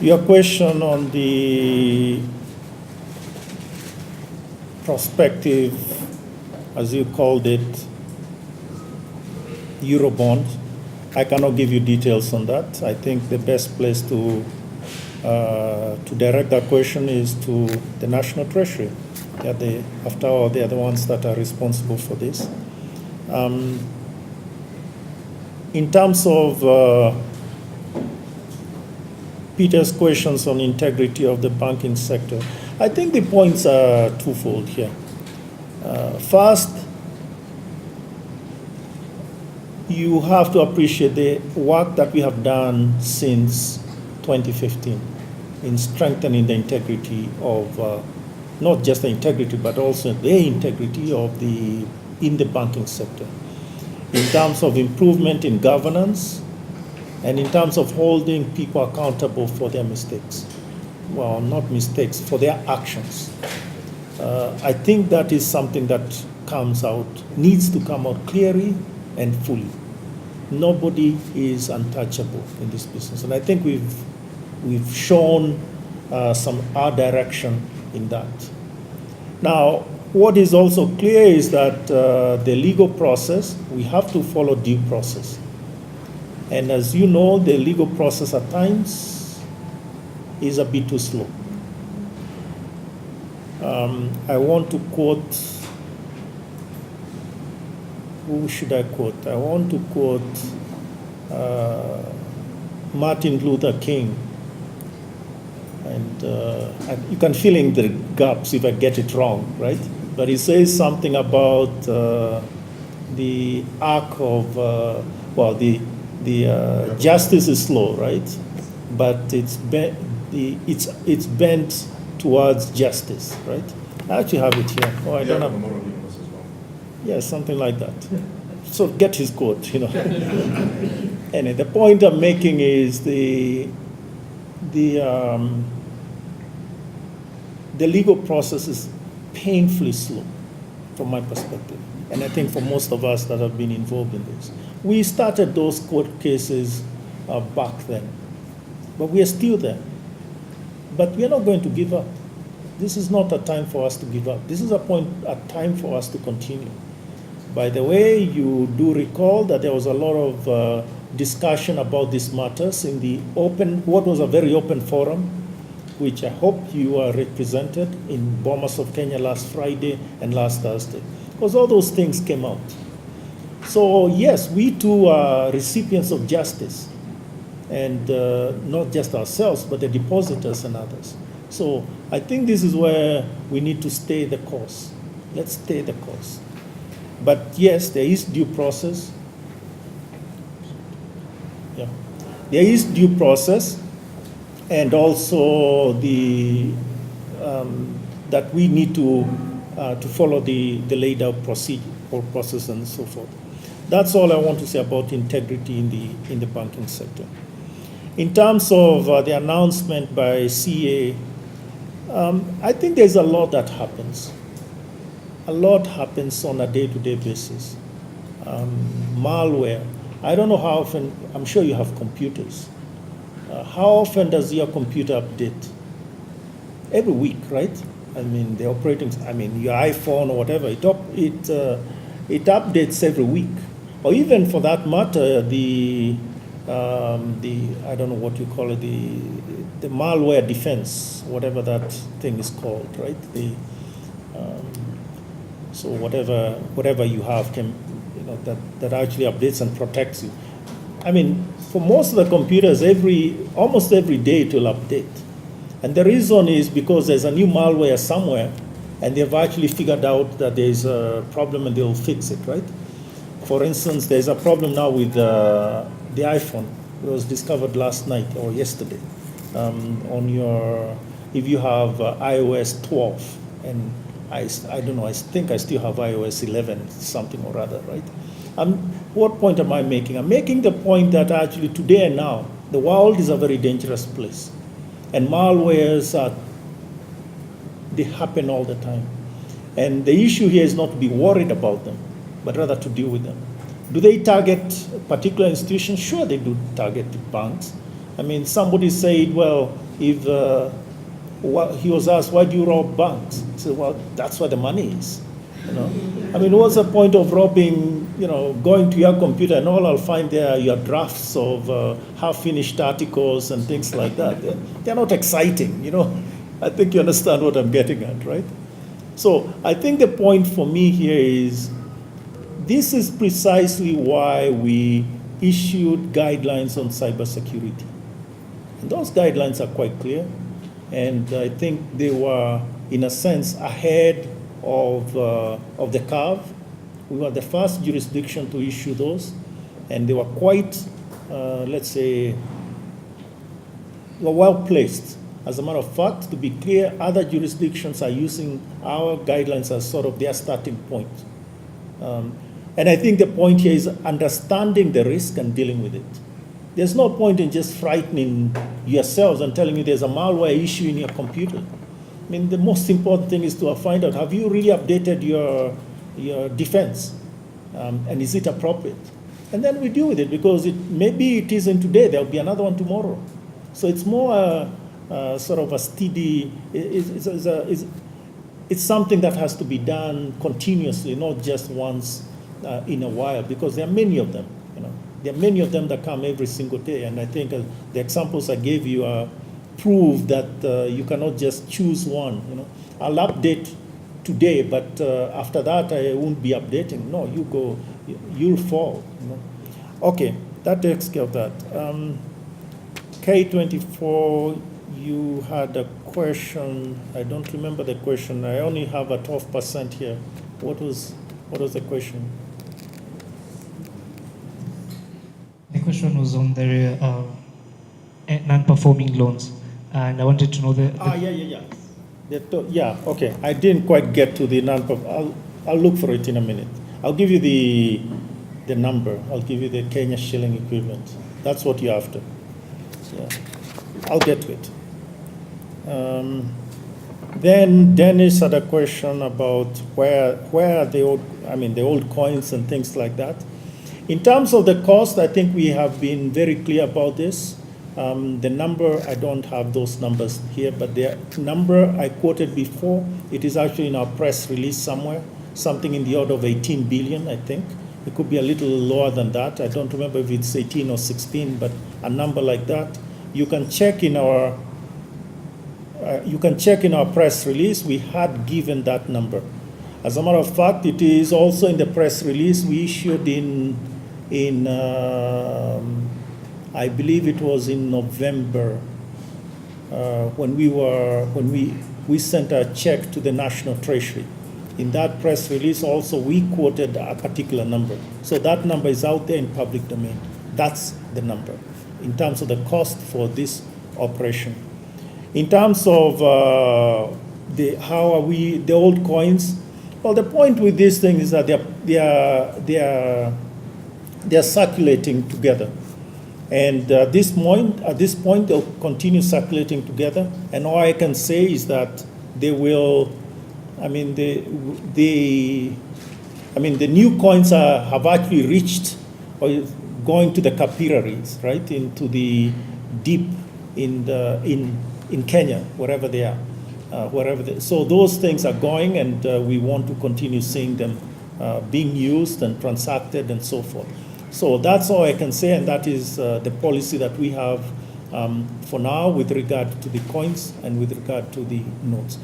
Your question on the prospective, as you called it, Eurobond. I cannot give you details on that. I think the best place to direct that question is to the National Treasury. After all, they are the ones that are responsible for this. In terms of Peter's questions on integrity of the banking sector, I think the points are twofold here. First, you have to appreciate the work that we have done since 2015 in strengthening the integrity of, not just the integrity, but also the integrity in the banking sector, in terms of improvement in governance and in terms of holding people accountable for their mistakes. Well, not mistakes, for their actions. I think that is something that needs to come out clearly and fully. Nobody is untouchable in this business. And I think we've shown our direction in that. Now, what is also clear is that the legal process, we have to follow due process. And as you know, the legal process at times is a bit too slow. I want to quote, who should I quote? I want to quote Martin Luther King. And you can fill in the gaps if I get it wrong, right? But he says something about the arc of, the justice is slow, right? But it's it's bent towards justice, right? I actually have it here. Oh, I don't have. Memorial universe as well. Yeah, something like that. So get his quote, you know. And the point I'm making is the legal process is painfully slow, from my perspective, and I think for most of us that have been involved in this. We started those court cases back then, but we are still there. But we are not going to give up. This is not a time for us to give up. This is a time for us to continue. By the way, you do recall that there was a lot of discussion about these matters in the what was a very open forum, which I hope you are represented in Bomas of Kenya last Friday and last Thursday, because all those things came out. So yes, we too are recipients of justice, and not just ourselves, but the depositors and others. So I think this is where we need to stay the course. Let's stay the course. But yes, there is due process. Yeah, there is due process, and also that we need to follow the laid out process and so forth. That's all I want to say about integrity in the banking sector. In terms of the announcement by CA, I think there's a lot that happens. A lot happens on a day-to-day basis. Malware. I don't know how often, I'm sure you have computers. How often does your computer update? Every week, right? I mean, your iPhone or whatever, it updates every week. Or even for that matter, the I don't know what you call it, the malware defense, whatever that thing is called, right? So whatever you have can, that actually updates and protects you. I mean, for most of the computers, almost every day it will update. And the reason is because there's a new malware somewhere, and they've actually figured out that there's a problem and they'll fix it, right? For instance, there's a problem now with the iPhone. It was discovered last night or yesterday. If you have iOS 12, and I don't know, I think I still have iOS 11, something or other, right? What point am I making? I'm making the point that actually today and now, the world is a very dangerous place. And malwares, they happen all the time. And the issue here is not to be worried about them, but rather to deal with them. Do they target particular institutions? Sure, they do target banks. I mean, somebody said, well, if he was asked, why do you rob banks? He said, well, that's where the money is. I mean, what's the point of robbing, going to your computer and all I'll find there are your drafts of half-finished articles and things like that. They're not exciting, I think you understand what I'm getting at, right? So I think the point for me here is, this is precisely why we issued guidelines on cybersecurity. And those guidelines are quite clear. And I think they were, in a sense, ahead of the curve. We were the first jurisdiction to issue those. And they were quite, let's say, were well placed. As a matter of fact, to be clear, other jurisdictions are using our guidelines as sort of their starting point. And I think the point here is understanding the risk and dealing with it. There's no point in just frightening yourselves and telling you there's a malware issue in your computer. I mean, the most important thing is to find out, have you really updated your defense? And is it appropriate? And then we deal with it, because maybe it isn't today, there'll be another one tomorrow. So it's more sort of a steady, it's something that has to be done continuously, not just once in a while, because there are many of them. There are many of them that come every single day, and I think the examples I gave you prove that you cannot just choose one. I'll update today, but after that I won't be updating. No, you'll fall. Okay, that takes care of that. K24, you had a question. I don't remember the question. I only have a 12% here. What was the question? The question was on the non-performing loans. and I wanted to know yeah. Okay, I didn't quite get to the non-profit. I'll look for it in a minute. I'll give you the number. I'll give you the Kenya shilling equivalent. That's what you're after. Yeah, I'll get to it. Then Dennis had a question about where are the old coins and things like that. In terms of the cost, I think we have been very clear about this. The number, I don't have those numbers here, but the number I quoted before, it is actually in our press release somewhere, something in the order of 18 billion, I think. It could be a little lower than that. I don't remember if it's 18 or 16, but a number like that. You can check in our press release. We had given that number. As a matter of fact, it is also in the press release we issued in I believe it was in November when we sent a check to the National Treasury. In that press release also we quoted a particular number. So that number is out there in public domain. That's the number in terms of the cost for this operation. In terms of the old coins, well, the point with this thing is that they are circulating together, and at this point they'll continue circulating together. And all I can say is that they will. The new coins have actually reached or going to the capillaries, right, into the deep in Kenya, wherever they are, so those things are going, and we want to continue seeing them being used and transacted and so forth. So that's all I can say, and that is the policy that we have for now with regard to the coins and with regard to the notes.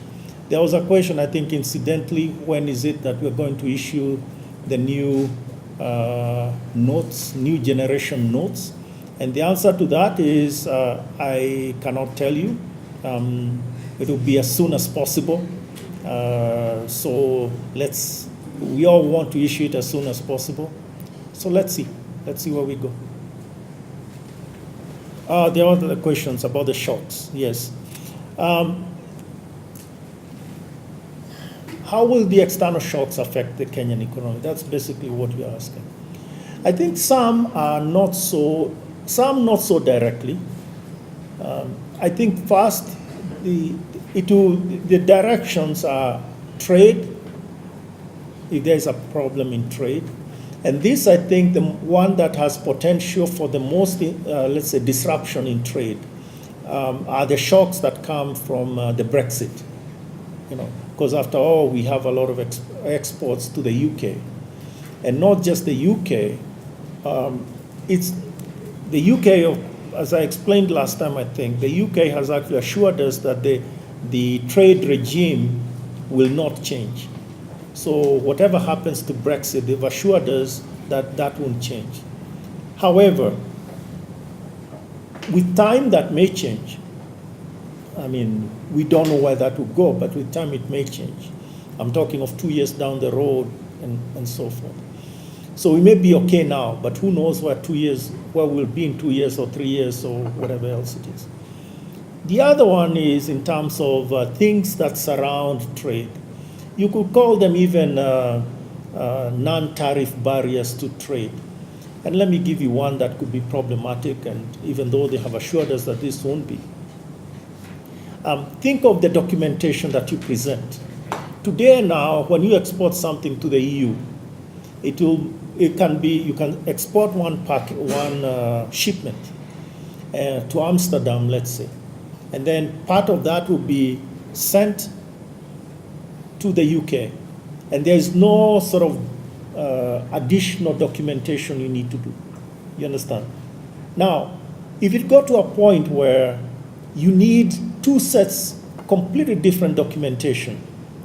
There was a question, I think, incidentally, when is it that we're going to issue the new notes, new generation notes? And the answer to that is I cannot tell you. It will be as soon as possible. So we all want to issue it as soon as possible. So let's see where we go. There are other questions about the shocks, yes. How will the external shocks affect the Kenyan economy? That's basically what you're asking. I think some not so directly. I think first, the directions are trade, if there's a problem in trade. And this, I think, the one that has potential for the most, let's say, disruption in trade are the shocks that come from the Brexit. Because after all, we have a lot of exports to the UK. And not just the UK, it's the UK, as I explained last time, I think, the UK has actually assured us that the trade regime will not change. So whatever happens to Brexit, they've assured us that that won't change. However, with time that may change. We don't know where that will go, but with time it may change. I'm talking of 2 years down the road and so forth. So we may be okay now, but who knows where we'll be in 2 years or 3 years or whatever else it is. The other one is in terms of things that surround trade. You could call them even non-tariff barriers to trade. And let me give you one that could be problematic, and even though they have assured us that this won't be. Think of the documentation that you present. Today now, when you export something to the EU, you can export one shipment to Amsterdam, let's say, and then part of that will be sent to the UK, and there's no sort of additional documentation you need to do. You understand? Now, if it got to a point where you need two sets, completely different documentation,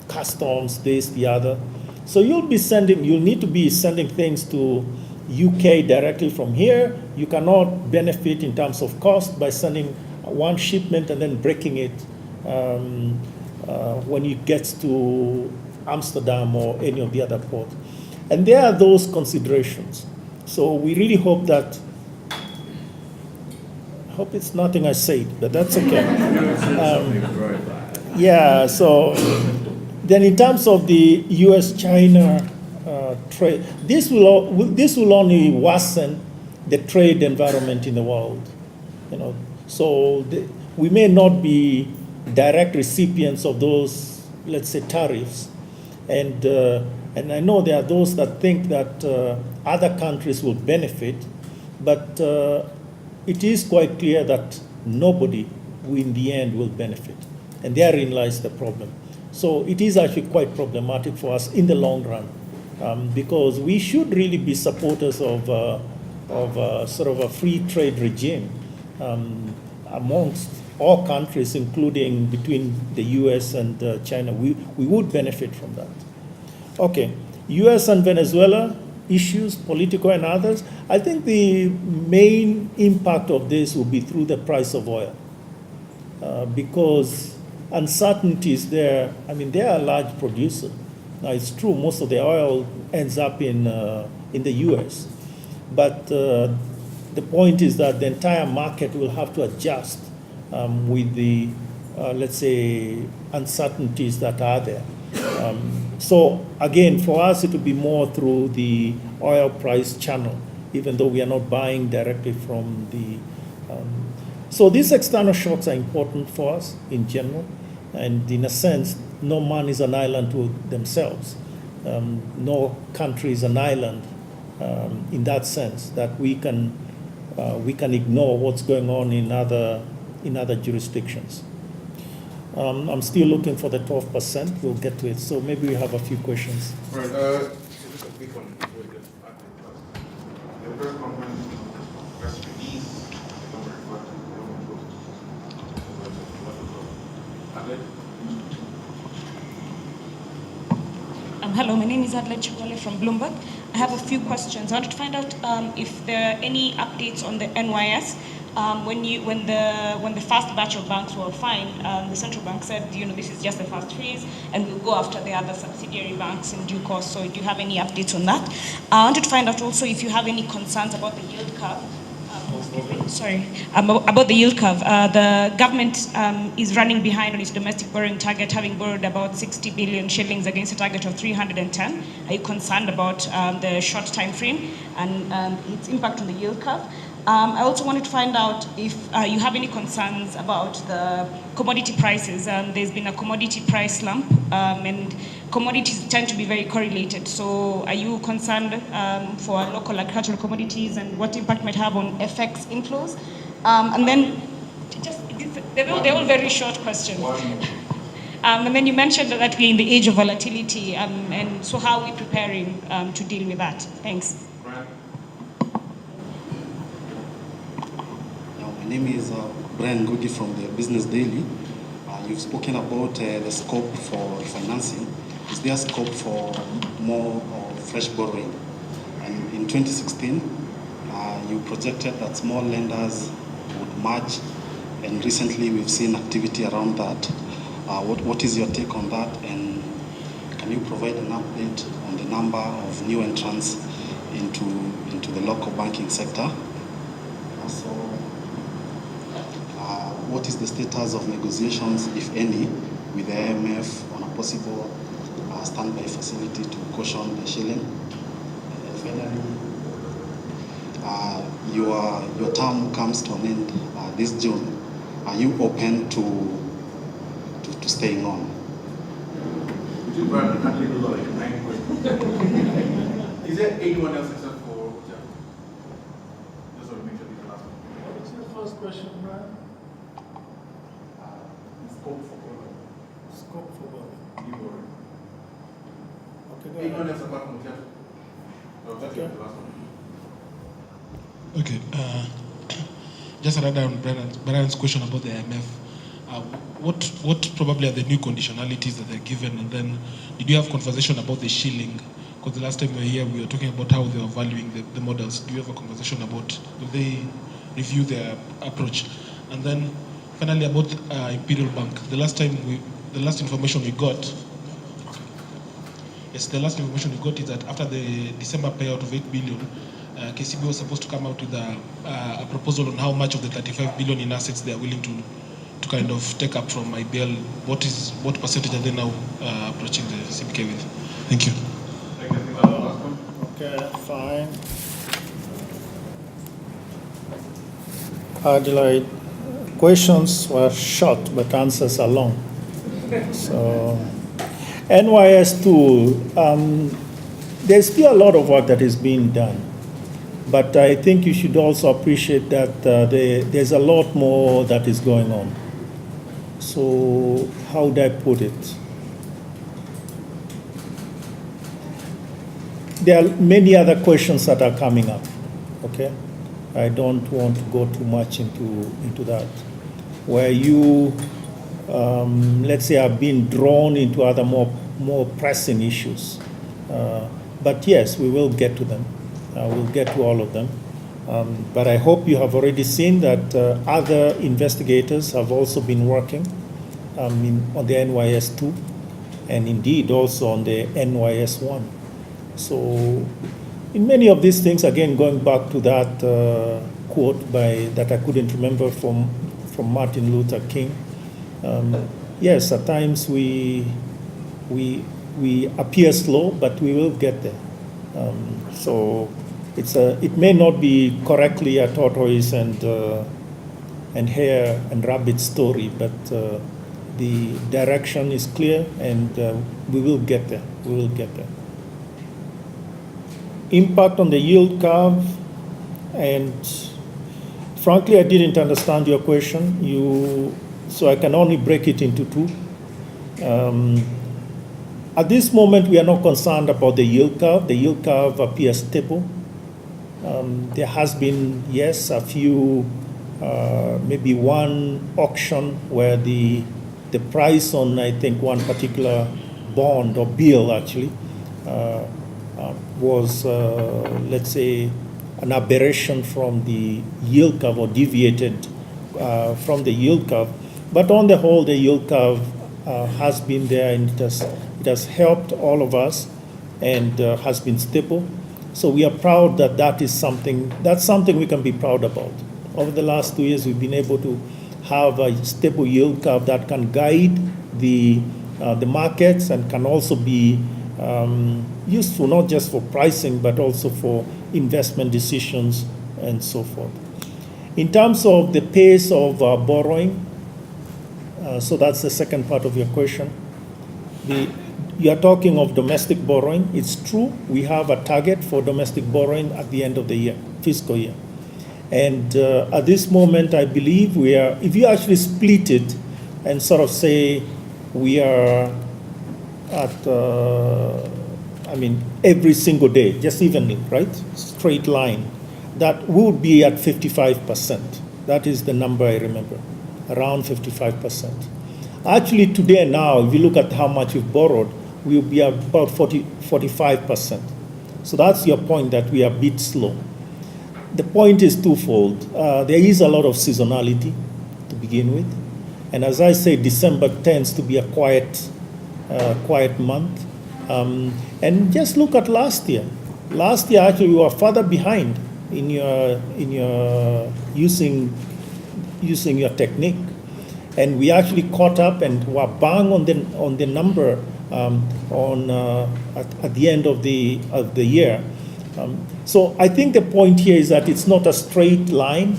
customs, this, the other. So you'll need to be sending things to UK directly from here. You cannot benefit in terms of cost by sending one shipment and then breaking it when it gets to Amsterdam or any of the other ports. And there are those considerations. So we really hope that hope it's nothing I said, but that's okay. Yeah, so then in terms of the U.S.-China trade, this will only worsen the trade environment in the world. So we may not be direct recipients of those, let's say, tariffs, and I know there are those that think that other countries will benefit, but it is quite clear that nobody in the end will benefit, and therein lies the problem. So it is actually quite problematic for us in the long run, because we should really be supporters of sort of a free trade regime amongst all countries, including between the U.S. and China. We would benefit from that. Okay, U.S. and Venezuela issues, political and others. I think the main impact of this will be through the price of oil, because uncertainties there. I mean, they are a large producer. Now, it's true, most of the oil ends up in the U.S., but the point is that the entire market will have to adjust with the, let's say, uncertainties that are there. So again, for us, it will be more through the oil price channel, even though we are not buying directly from the. So these external shocks are important for us in general, and in a sense, no man is an island to themselves. No country is an island in that sense that we can ignore what's going on in other jurisdictions. I'm still looking for the 12%. We'll get to it. So maybe we have a few questions. Right. So just a quick one. The press conference press release. Hello, my name is Adelaide Chikole from Bloomberg. I have a few questions. I wanted to find out if there are any updates on the NYS. When the first batch of banks were fined, the central bank said, this is just the first phase, and we'll go after the other subsidiary banks in due course. So, do you have any updates on that? I wanted to find out also if you have any concerns about the yield curve. About the yield curve. The government is running behind on its domestic borrowing target, having borrowed about 60 billion shillings against a target of 310. Are you concerned about the short time frame and its impact on the yield curve? I also wanted to find out if you have any concerns about the commodity prices. There's been a commodity price slump, and commodities tend to be very correlated. So are you concerned for local agricultural commodities and what impact might have on FX inflows? And then, they're all very short questions. And then you mentioned that we're in the age of volatility, and so how are we preparing to deal with that? Thanks. My name is Brian Ngugi from the Business Daily. You've spoken about the scope for refinancing. Is there scope for more fresh borrowing? And in 2016, you projected that small lenders would merge, and recently we've seen activity around that. What is your take on that? And can you provide an update on the number of new entrants into the local banking sector? Also, what is the status of negotiations, if any, with the IMF on a possible standby facility to cushion the shilling? And finally, your term comes to an end this June. Are you open to staying on? Is there anyone else except for Jack? Just want to make sure this is the last one. What's your first question, Brian? Scope for borrowing. Scope for borrowing. New borrowing. Okay, go Anyone ahead. else apart from Jack? No, that's the last one. Okay. Just another on Brian's question about the IMF. What probably are the new conditionalities that they're given, and then did you have conversation about the shilling? Because the last time we were here, we were talking about how they were valuing the models. Do you have a conversation about, will they review their approach? And then finally about Imperial Bank. The last information we got is that after the December payout of 8 billion, KCB was supposed to come out with a proposal on how much of the 35 billion in assets they are willing to kind of take up from IBL. What percentage are they now approaching the CBK with? Thank you. Okay, fine. Adelaide, questions were short, but answers are long. So, NYS2, there's still a lot of work that is being done. But I think you should also appreciate that there's a lot more that is going on. So, how would I put it? There are many other questions that are coming up, okay? I don't want to go too much into that. Where you, let's say, have been drawn into other more pressing issues. But yes, we will get to them. We'll get to all of them. But I hope you have already seen that other investigators have also been working on the NYS2 and indeed also on the NYS1. So in many of these things, again, going back to that quote that I couldn't remember from Martin Luther King, yes, at times we appear slow, but we will get there. So it may not be correctly a tortoise and hare and rabbit story, but the direction is clear, and we will get there. We will get there. Impact on the yield curve, and frankly, I didn't understand your question. So I can only break it into two. At this moment, we are not concerned about the yield curve. The yield curve appears stable. There has been, yes, a few, maybe one auction where the price on, I think, one particular bond or bill actually was, let's say, an aberration from the yield curve or deviated from the yield curve. But on the whole, the yield curve has been there, and it has helped all of us and has been stable. So we are proud that that's something we can be proud about. Over the last 2 years, we've been able to have a stable yield curve that can guide the markets and can also be useful not just for pricing but also for investment decisions and so forth. In terms of the pace of borrowing, so that's the second part of your question. You are talking of domestic borrowing. It's true, we have a target for domestic borrowing at the end of the year, fiscal year. And at this moment, I believe we are, if you actually split it and sort of say we are at, every single day, just evenly, right? Straight line, that would be at 55%. That is the number I remember, around 55%. Actually, today now, if you look at how much we've borrowed, we'll be about 45%. So that's your point, that we are a bit slow. The point is twofold. There is a lot of seasonality to begin with. And as I say, December tends to be a quiet month. And just look at last year. Last year, actually, we were further behind in your using your technique. And we actually caught up and were bang on the number at the end of the year. So I think the point here is that it's not a straight line.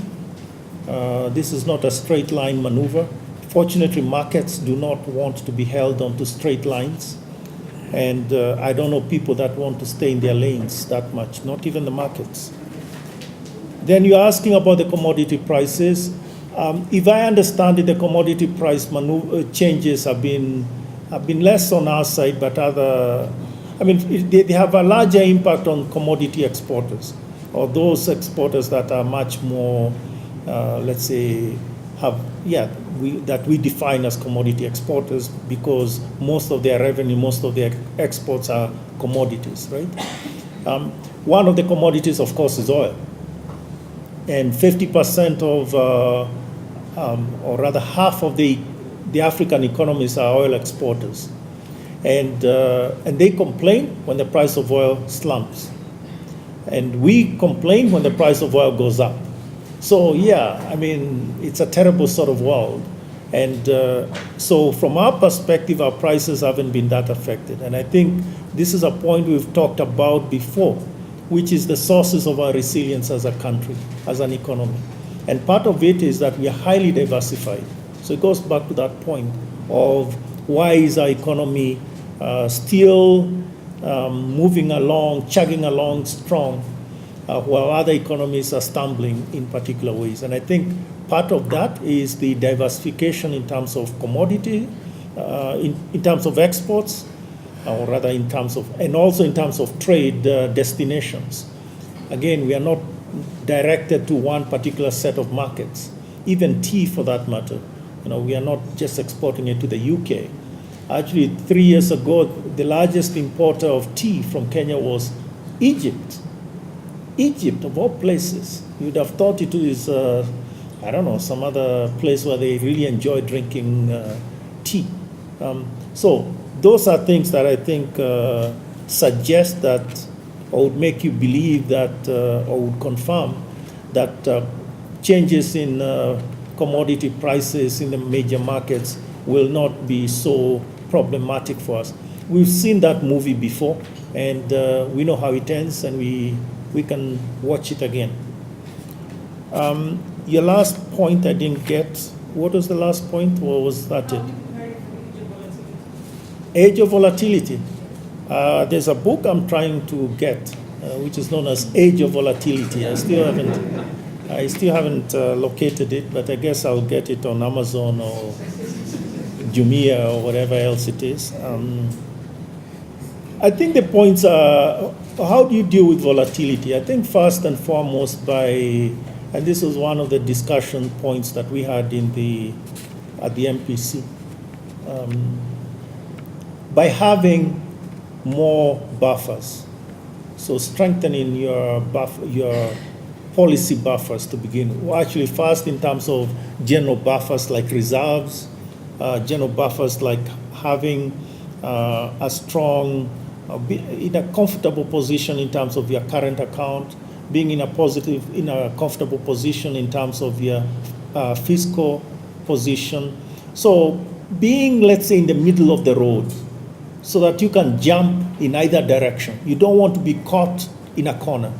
This is not a straight line maneuver. Fortunately, markets do not want to be held onto straight lines. And I don't know people that want to stay in their lanes that much, not even the markets. Then you're asking about the commodity prices. If I understand it, the commodity price changes have been less on our side, but they have a larger impact on commodity exporters, or those exporters that are much more, let's say, that we define as commodity exporters, because most of their revenue, most of their exports are commodities, right? One of the commodities, of course, is oil. And 50% of, or rather half of the African economies are oil exporters. And they complain when the price of oil slumps. And we complain when the price of oil goes up. So yeah, I mean, it's a terrible sort of world. And so from our perspective, our prices haven't been that affected. And I think this is a point we've talked about before, which is the sources of our resilience as a country, as an economy. And part of it is that we are highly diversified. So it goes back to that point of why is our economy still moving along, chugging along strong, while other economies are stumbling in particular ways. And I think part of that is the diversification in terms of commodity, in terms of exports, or rather in terms of, and also in terms of trade destinations. Again, we are not directed to one particular set of markets, even tea for that matter. You know, we are not just exporting it to the UK. Actually, 3 years ago, the largest importer of tea from Kenya was Egypt. Egypt, of all places. You'd have thought it is, I don't know, some other place where they really enjoy drinking tea. So those are things that I think suggest that, or would make you believe that, or would confirm that changes in commodity prices in the major markets will not be so problematic for us. We've seen that movie before, and we know how it ends, and we can watch it again. Your last point I didn't get. What was the last point, or was that it? Age of Volatility. There's a book I'm trying to get, which is known as Age of Volatility. I still haven't located it, but I guess I'll get it on Amazon or Jumia or whatever else it is. I think the points are, how do you deal with volatility? I think first and foremost and this was one of the discussion points that we had at the MPC, by having more buffers. So strengthening your policy buffers to begin. Well, actually, first in terms of general buffers like reserves, general buffers like having a strong, in a comfortable position in terms of your current account, being in a comfortable position in terms of your fiscal position. So being, let's say, in the middle of the road, so that you can jump in either direction. You don't want to be caught in a corner,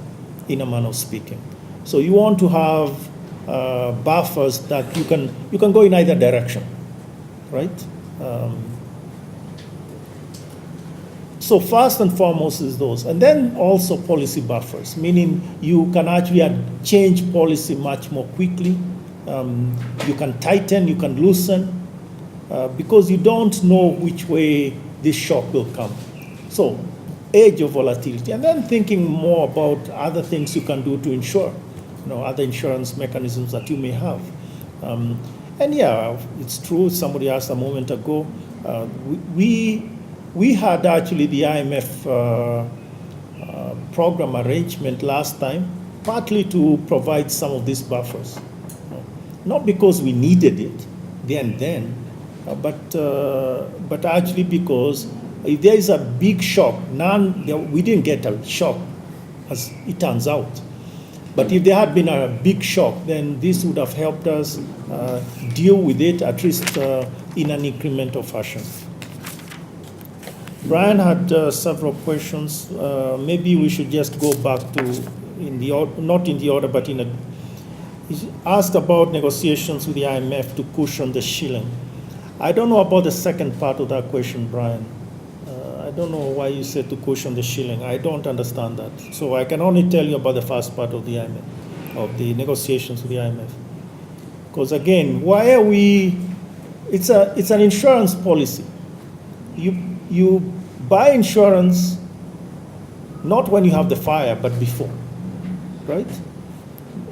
in a manner of speaking. So you want to have buffers that you can go in either direction, right? So first and foremost is those. And then also policy buffers, meaning you can actually change policy much more quickly. You can tighten, you can loosen, because you don't know which way this shock will come. So age of volatility. And then thinking more about other things you can do to insure, other insurance mechanisms that you may have. And yeah, it's true, somebody asked a moment ago, we had actually the IMF program arrangement last time, partly to provide some of these buffers. Not because we needed it then, but actually because if there is a big shock, we didn't get a shock, as it turns out. But if there had been a big shock, then this would have helped us deal with it, at least in an incremental fashion. Brian had several questions. Maybe we should just go back to, not in the order, but he asked about negotiations with the IMF to cushion the shilling. I don't know about the second part of that question, Brian. I don't know why you said to cushion the shilling. I don't understand that. So I can only tell you about the first part of the IMF, of the negotiations with the IMF. Because again, why are we? It's an insurance policy. You buy insurance not when you have the fire, but before, right?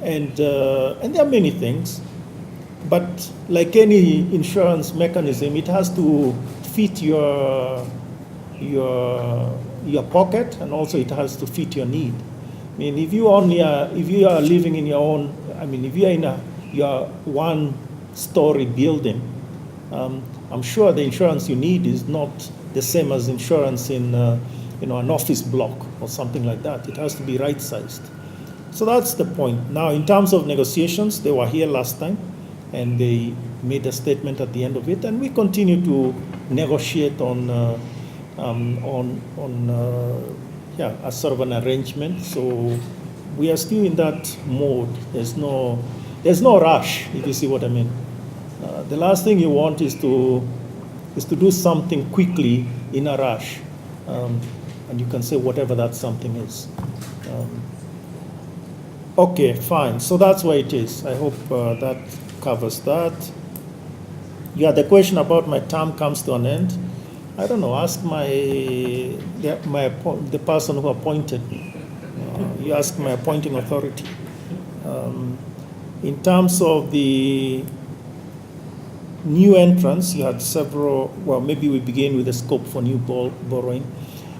And there are many things, but like any insurance mechanism, it has to fit your pocket, and also it has to fit your need. I mean, if you are living in your own, if you are in your one-story building, I'm sure the insurance you need is not the same as insurance in an office block or something like that. It has to be right-sized. So that's the point. Now, in terms of negotiations, they were here last time, and they made a statement at the end of it, and we continue to negotiate on a sort of an arrangement. So we are still in that mode. There's no rush, if you see what I mean. The last thing you want is to do something quickly in a rush, and you can say whatever that something is. Okay, fine. So that's where it is. I hope that covers that. Yeah, the question about my term comes to an end. I don't know. Ask the person who appointed me. You ask my appointing authority. In terms of the new entrants, you had several. Well, maybe we begin with the scope for new borrowing.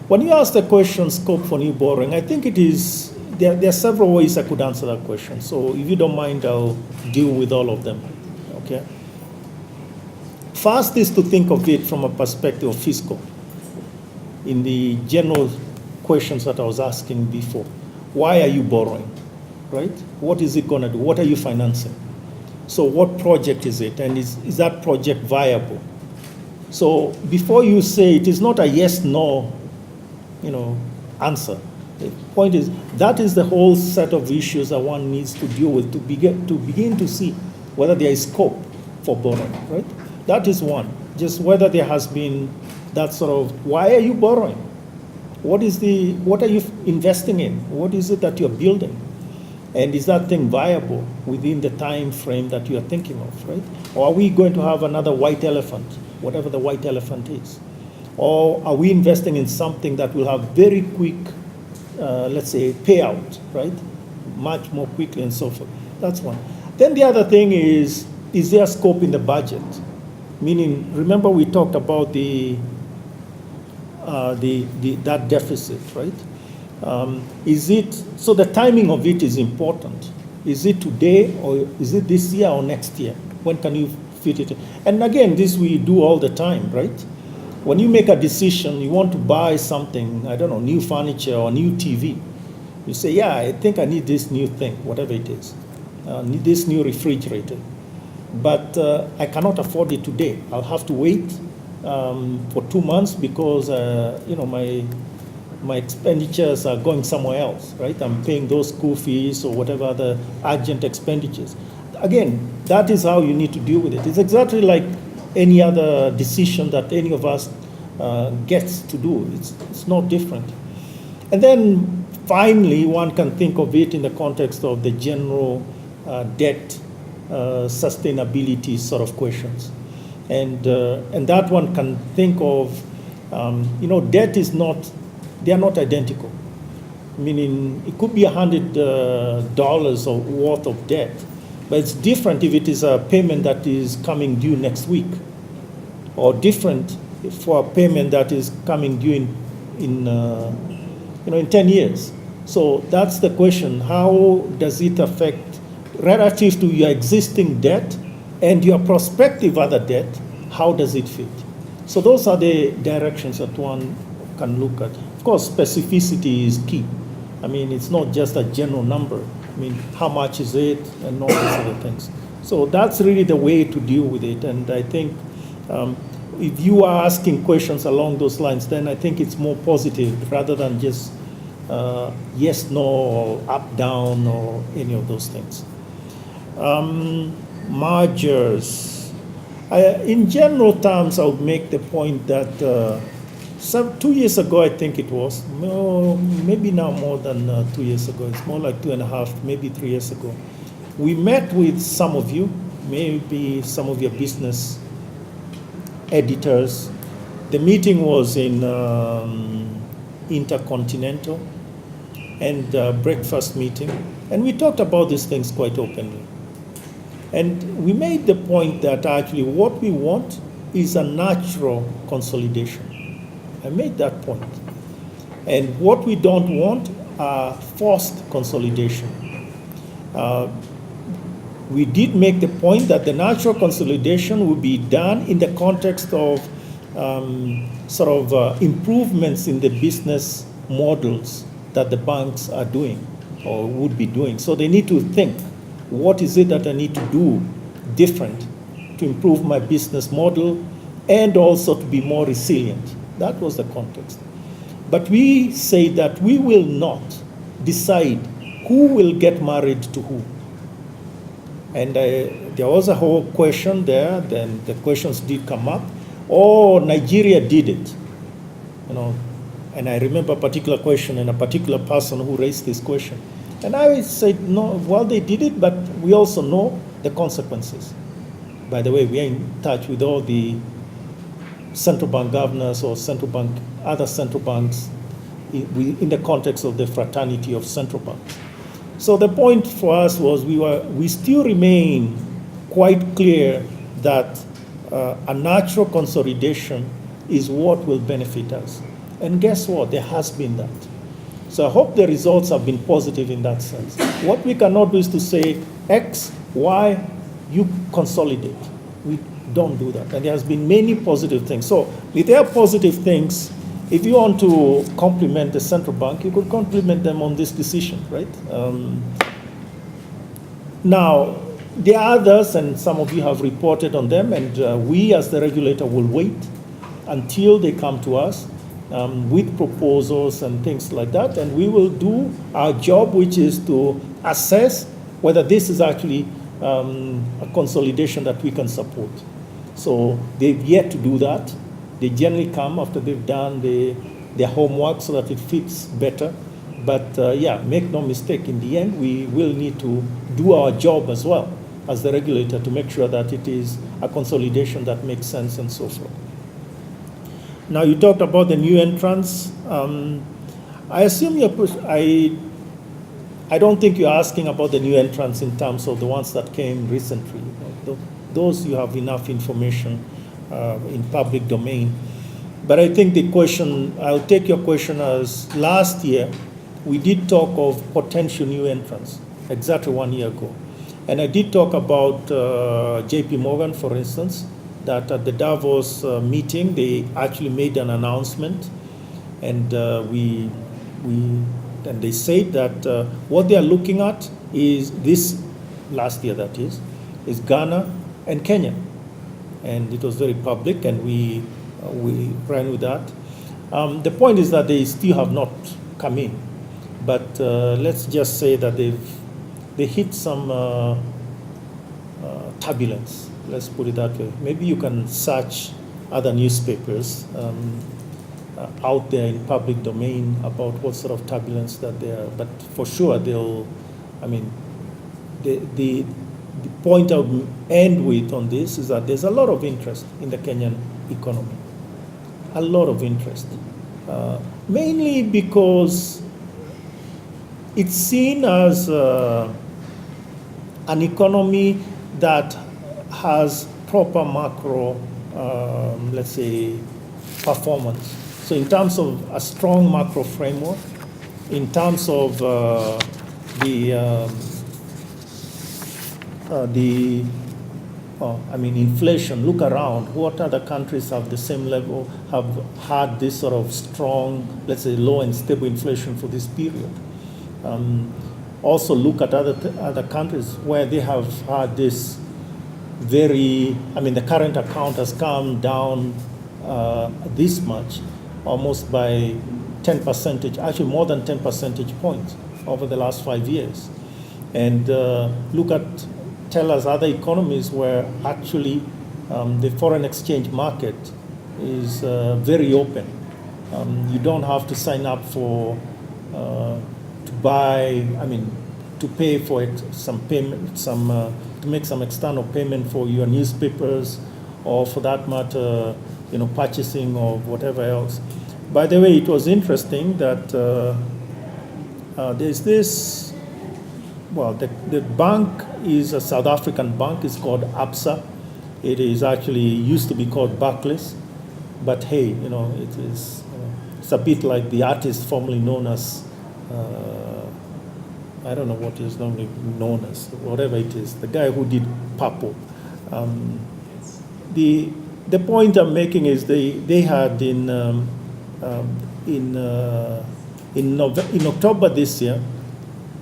When you ask the question, scope for new borrowing, I think it is. There are several ways I could answer that question. So if you don't mind, I'll deal with all of them. Okay. First is to think of it from a perspective of fiscal. In the general questions that I was asking before, why are you borrowing, right? What is it going to do? What are you financing? So what project is it? And is that project viable? So before you say it is not a yes, no, answer. The point is, that is the whole set of issues that one needs to deal with to begin to see whether there is scope for borrowing, right? That is one. Just whether there has been that sort of, why are you borrowing? What are you investing in? What is it that you're building? And is that thing viable within the time frame that you are thinking of, right? Or are we going to have another white elephant, whatever the white elephant is? Or are we investing in something that will have very quick, let's say, payout, right? Much more quickly and so forth. That's one. Then the other thing is there scope in the budget? Meaning, remember we talked about that deficit, right? So the timing of it is important. Is it today, or is it this year or next year? When can you fit it in? And again, this we do all the time, right? When you make a decision, you want to buy something, I don't know, new furniture or new TV. You say, yeah, I think I need this new thing, whatever it is. Need this new refrigerator. But I cannot afford it today. I'll have to wait for 2 months because my expenditures are going somewhere else, right? I'm paying those school fees or whatever other urgent expenditures. Again, that is how you need to deal with it. It's exactly like any other decision that any of us gets to do. It's not different. And then finally, one can think of it in the context of the general debt sustainability sort of questions. And that one can think of, debt is not, they are not identical. Meaning it could be $100 or worth of debt, but it's different if it is a payment that is coming due next week, or different for a payment that is coming due in 10 years. So that's the question. How does it affect relative to your existing debt and your prospective other debt? How does it fit? So those are the directions that one can look at. Of course, specificity is key. I mean, it's not just a general number. I mean, how much is it and all these other things. So that's really the way to deal with it. And I think if you are asking questions along those lines, then I think it's more positive rather than just yes, no, or up, down, or any of those things. Mergers. In general terms, I would make the point that 2 years ago, I think it was, maybe now more than 2 years ago, it's more like 2.5, maybe 3 years ago. We met with some of you, maybe some of your business editors. The meeting was in Intercontinental, and breakfast meeting, and we talked about these things quite openly. And we made the point that actually what we want is a natural consolidation. I made that point. And what we don't want are forced consolidation. We did make the point that the natural consolidation will be done in the context of improvements in the business models that the banks are doing or would be doing. So they need to think, what is it that I need to do different to improve my business model and also to be more resilient? That was the context. But we say that we will not decide who will get married to who. And there was a whole question there, then the questions did come up. Oh, Nigeria did it. And I remember a particular question and a particular person who raised this question. And I said, no, well, they did it, but we also know the consequences. By the way, we are in touch with all the central bank governors or other central banks in the context of the fraternity of central banks. So the point for us was we still remain quite clear that a natural consolidation is what will benefit us. And guess what? There has been that. So I hope the results have been positive in that sense. What we cannot do is to say X, Y, you consolidate. We don't do that. And there has been many positive things. So with their positive things, if you want to compliment the central bank, you could compliment them on this decision, right? Now, there are others, and some of you have reported on them, and we as the regulator will wait until they come to us with proposals and things like that, and we will do our job, which is to assess whether this is actually a consolidation that we can support. So they've yet to do that. They generally come after they've done their homework so that it fits better. But make no mistake, in the end, we will need to do our job as well as the regulator to make sure that it is a consolidation that makes sense and so forth. Now, you talked about the new entrants. I assume I don't think you're asking about the new entrants in terms of the ones that came recently. Those you have enough information in public domain. But I think the question, I'll take your question as last year, we did talk of potential new entrants, exactly 1 year ago. And I did talk about JP Morgan, for instance, that at the Davos meeting, they actually made an announcement. And and they said that what they are looking at is this, last year that is Ghana and Kenya. And it was very public, and we ran with that. The point is that they still have not come in, but let's just say that they hit some turbulence. Let's put it that way. Maybe you can search other newspapers out there in public domain about what sort of turbulence that they are. But for sure, the point I would end with on this is that there's a lot of interest in the Kenyan economy. A lot of interest. Mainly because it's seen as an economy that has proper macro, let's say, performance. So in terms of a strong macro framework, in terms of inflation, look around. What other countries have the same level, have had this sort of strong, let's say, low and stable inflation for this period? Also look at other countries where they have had this the current account has come down this much, almost by 10%, actually more than 10 percentage points over the last 5 years. And tell us other economies where actually the foreign exchange market is very open. You don't have to sign up for to pay for it, to make some external payment for your newspapers, or for that matter, purchasing or whatever else. By the way, it was interesting that there's this. Well, the bank is a South African bank. It's called ABSA. It is actually used to be called Barclays, but hey, it is. It's a bit like the artist formerly known as. I don't know what is normally known as, whatever it is. The guy who did Purple. the point I'm making is they had in October this year,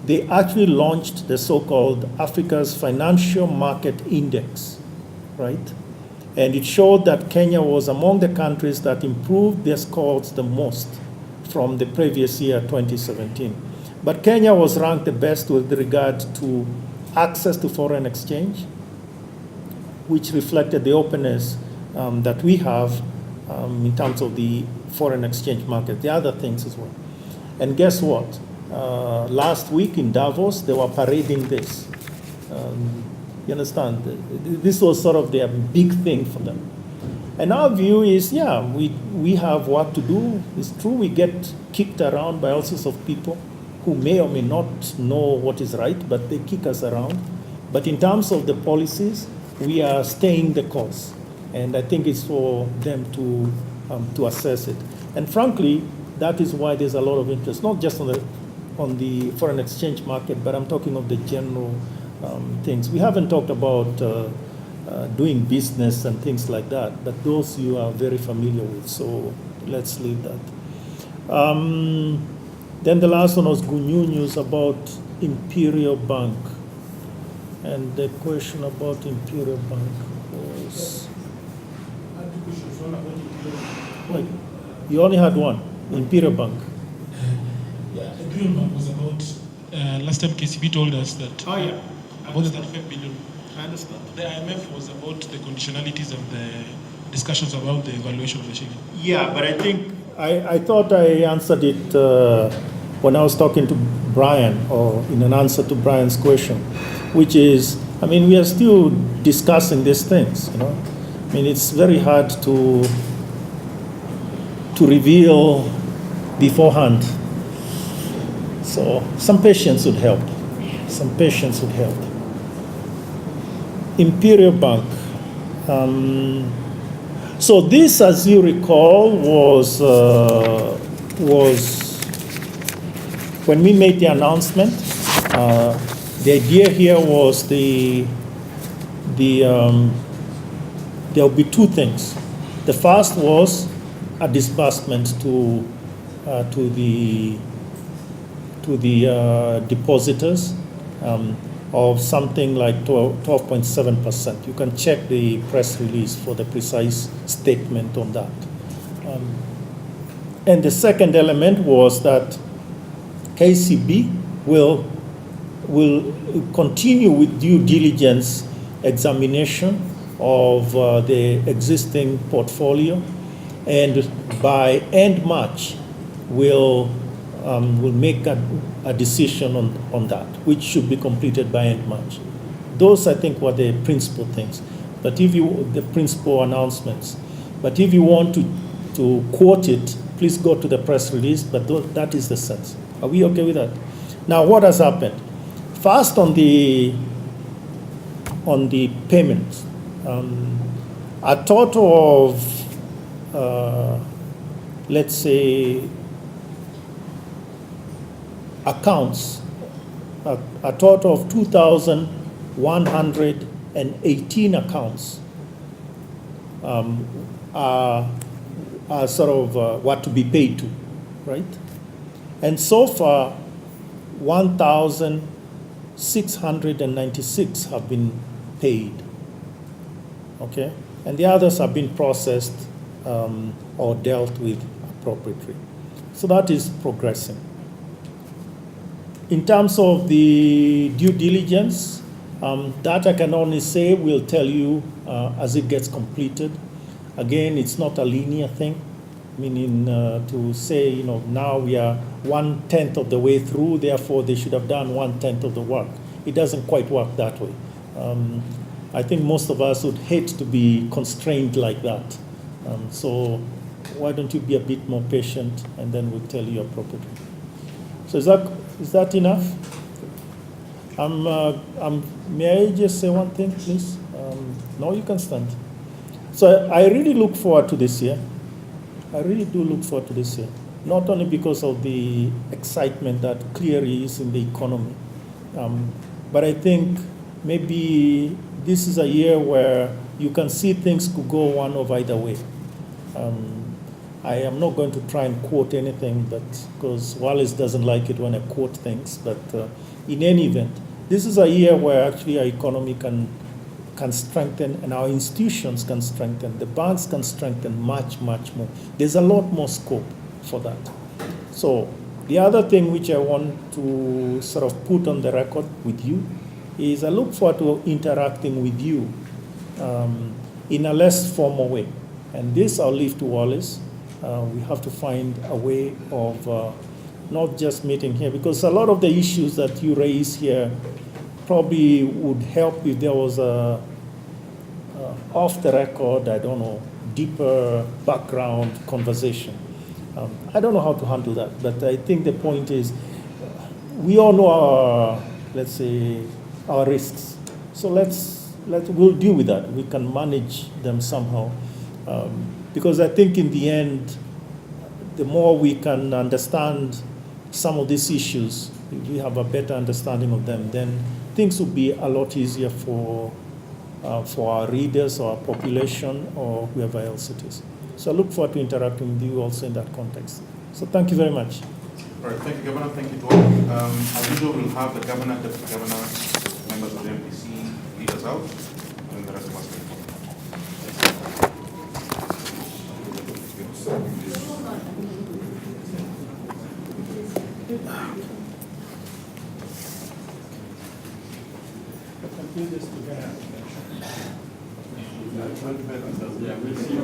they actually launched the so-called Africa's Financial Market Index, right? And it showed that Kenya was among the countries that improved their scores the most from the previous year, 2017. But Kenya was ranked the best with regard to access to foreign exchange, which reflected the openness that we have in terms of the foreign exchange market, the other things as well. And guess what? Last week in Davos, they were parading this. You understand? This was sort of their big thing for them. And our view is, yeah, we have work to do. It's true we get kicked around by all sorts of people who may or may not know what is right, but they kick us around. But in terms of the policies, we are staying the course. And I think it's for them to assess it. And frankly, that is why there's a lot of interest, not just on the foreign exchange market, but I'm talking of the general things. We haven't talked about doing business and things like that, but those you are very familiar with, so let's leave that. Then the last one was Gunyunyu's about Imperial Bank. And the question about Imperial Bank was... I had two questions. One about Imperial Wait, you only had one, Imperial Bank. Yeah, Imperial Bank was about, last time KCB told us that... Oh, yeah. About the 35 billion. I understand. The IMF was about the conditionalities and the discussions about the evaluation of the shilling. Yeah, but I think I thought I answered it when I was talking to Brian, or in an answer to Brian's question, which is, I mean, we are still discussing these things, you know. I mean, it's very hard to reveal beforehand. So some patience would help. Some patience would help. Imperial Bank. So this, as you recall, was when we made the announcement. The idea here was there'll be two things. The first was a disbursement to the depositors of something like 12.7%. You can check the press release for the precise statement on that. And the second element was that KCB will continue with due diligence examination of the existing portfolio, and by end March will make a decision on that, which should be completed by end March. Those, I think, were the principal things. But the principal announcements. But if you want to quote it, please go to the press release. But that is the sense. Are we okay with that? Now, what has happened? First, on the payments, a total of let's say accounts, a total of 2,118 accounts are sort of what to be paid to, right? And so far, 1,696 have been paid, okay? And the others have been processed or dealt with appropriately. So that is progressing. In terms of the due diligence, that I can only say we'll tell you as it gets completed. Again, it's not a linear thing, meaning to say, you know, now we are 1/10 of the way through, therefore they should have done 1/10 of the work. It doesn't quite work that way. I think most of us would hate to be constrained like that. So why don't you be a bit more patient, and then we'll tell you appropriately. So is that enough? May I just say one thing, please? No, you can stand. So I really look forward to this year. I really do look forward to this year. Not only because of the excitement that clearly is in the economy, but I think maybe this is a year where you can see things could go one of either way. I am not going to try and quote anything, but because Wallace doesn't like it when I quote things, but in any event, this is a year where actually our economy can strengthen and our institutions can strengthen. The banks can strengthen much, much more. There's a lot more scope for that. So the other thing which I want to sort of put on the record with you is I look forward to interacting with you in a less formal way. And this I'll leave to Wallace. We have to find a way of not just meeting here, because a lot of the issues that you raise here probably would help if there was a off the record, I don't know, deeper background conversation. I don't know how to handle that, but I think the point is we all know our, let's say, our risks. So we'll deal with that. We can manage them somehow. Because I think in the end, the more we can understand some of these issues, if we have a better understanding of them, then things will be a lot easier for our readers or our population or whoever else it is. So I look forward to interacting with you also in that context. So thank you very much. All right, thank you, Governor. Thank you to all. As usual, we'll have the Governor, Deputy Governor, members of the MPC leaders out, and the rest of us will follow. Do this together. Yeah, we'll see you.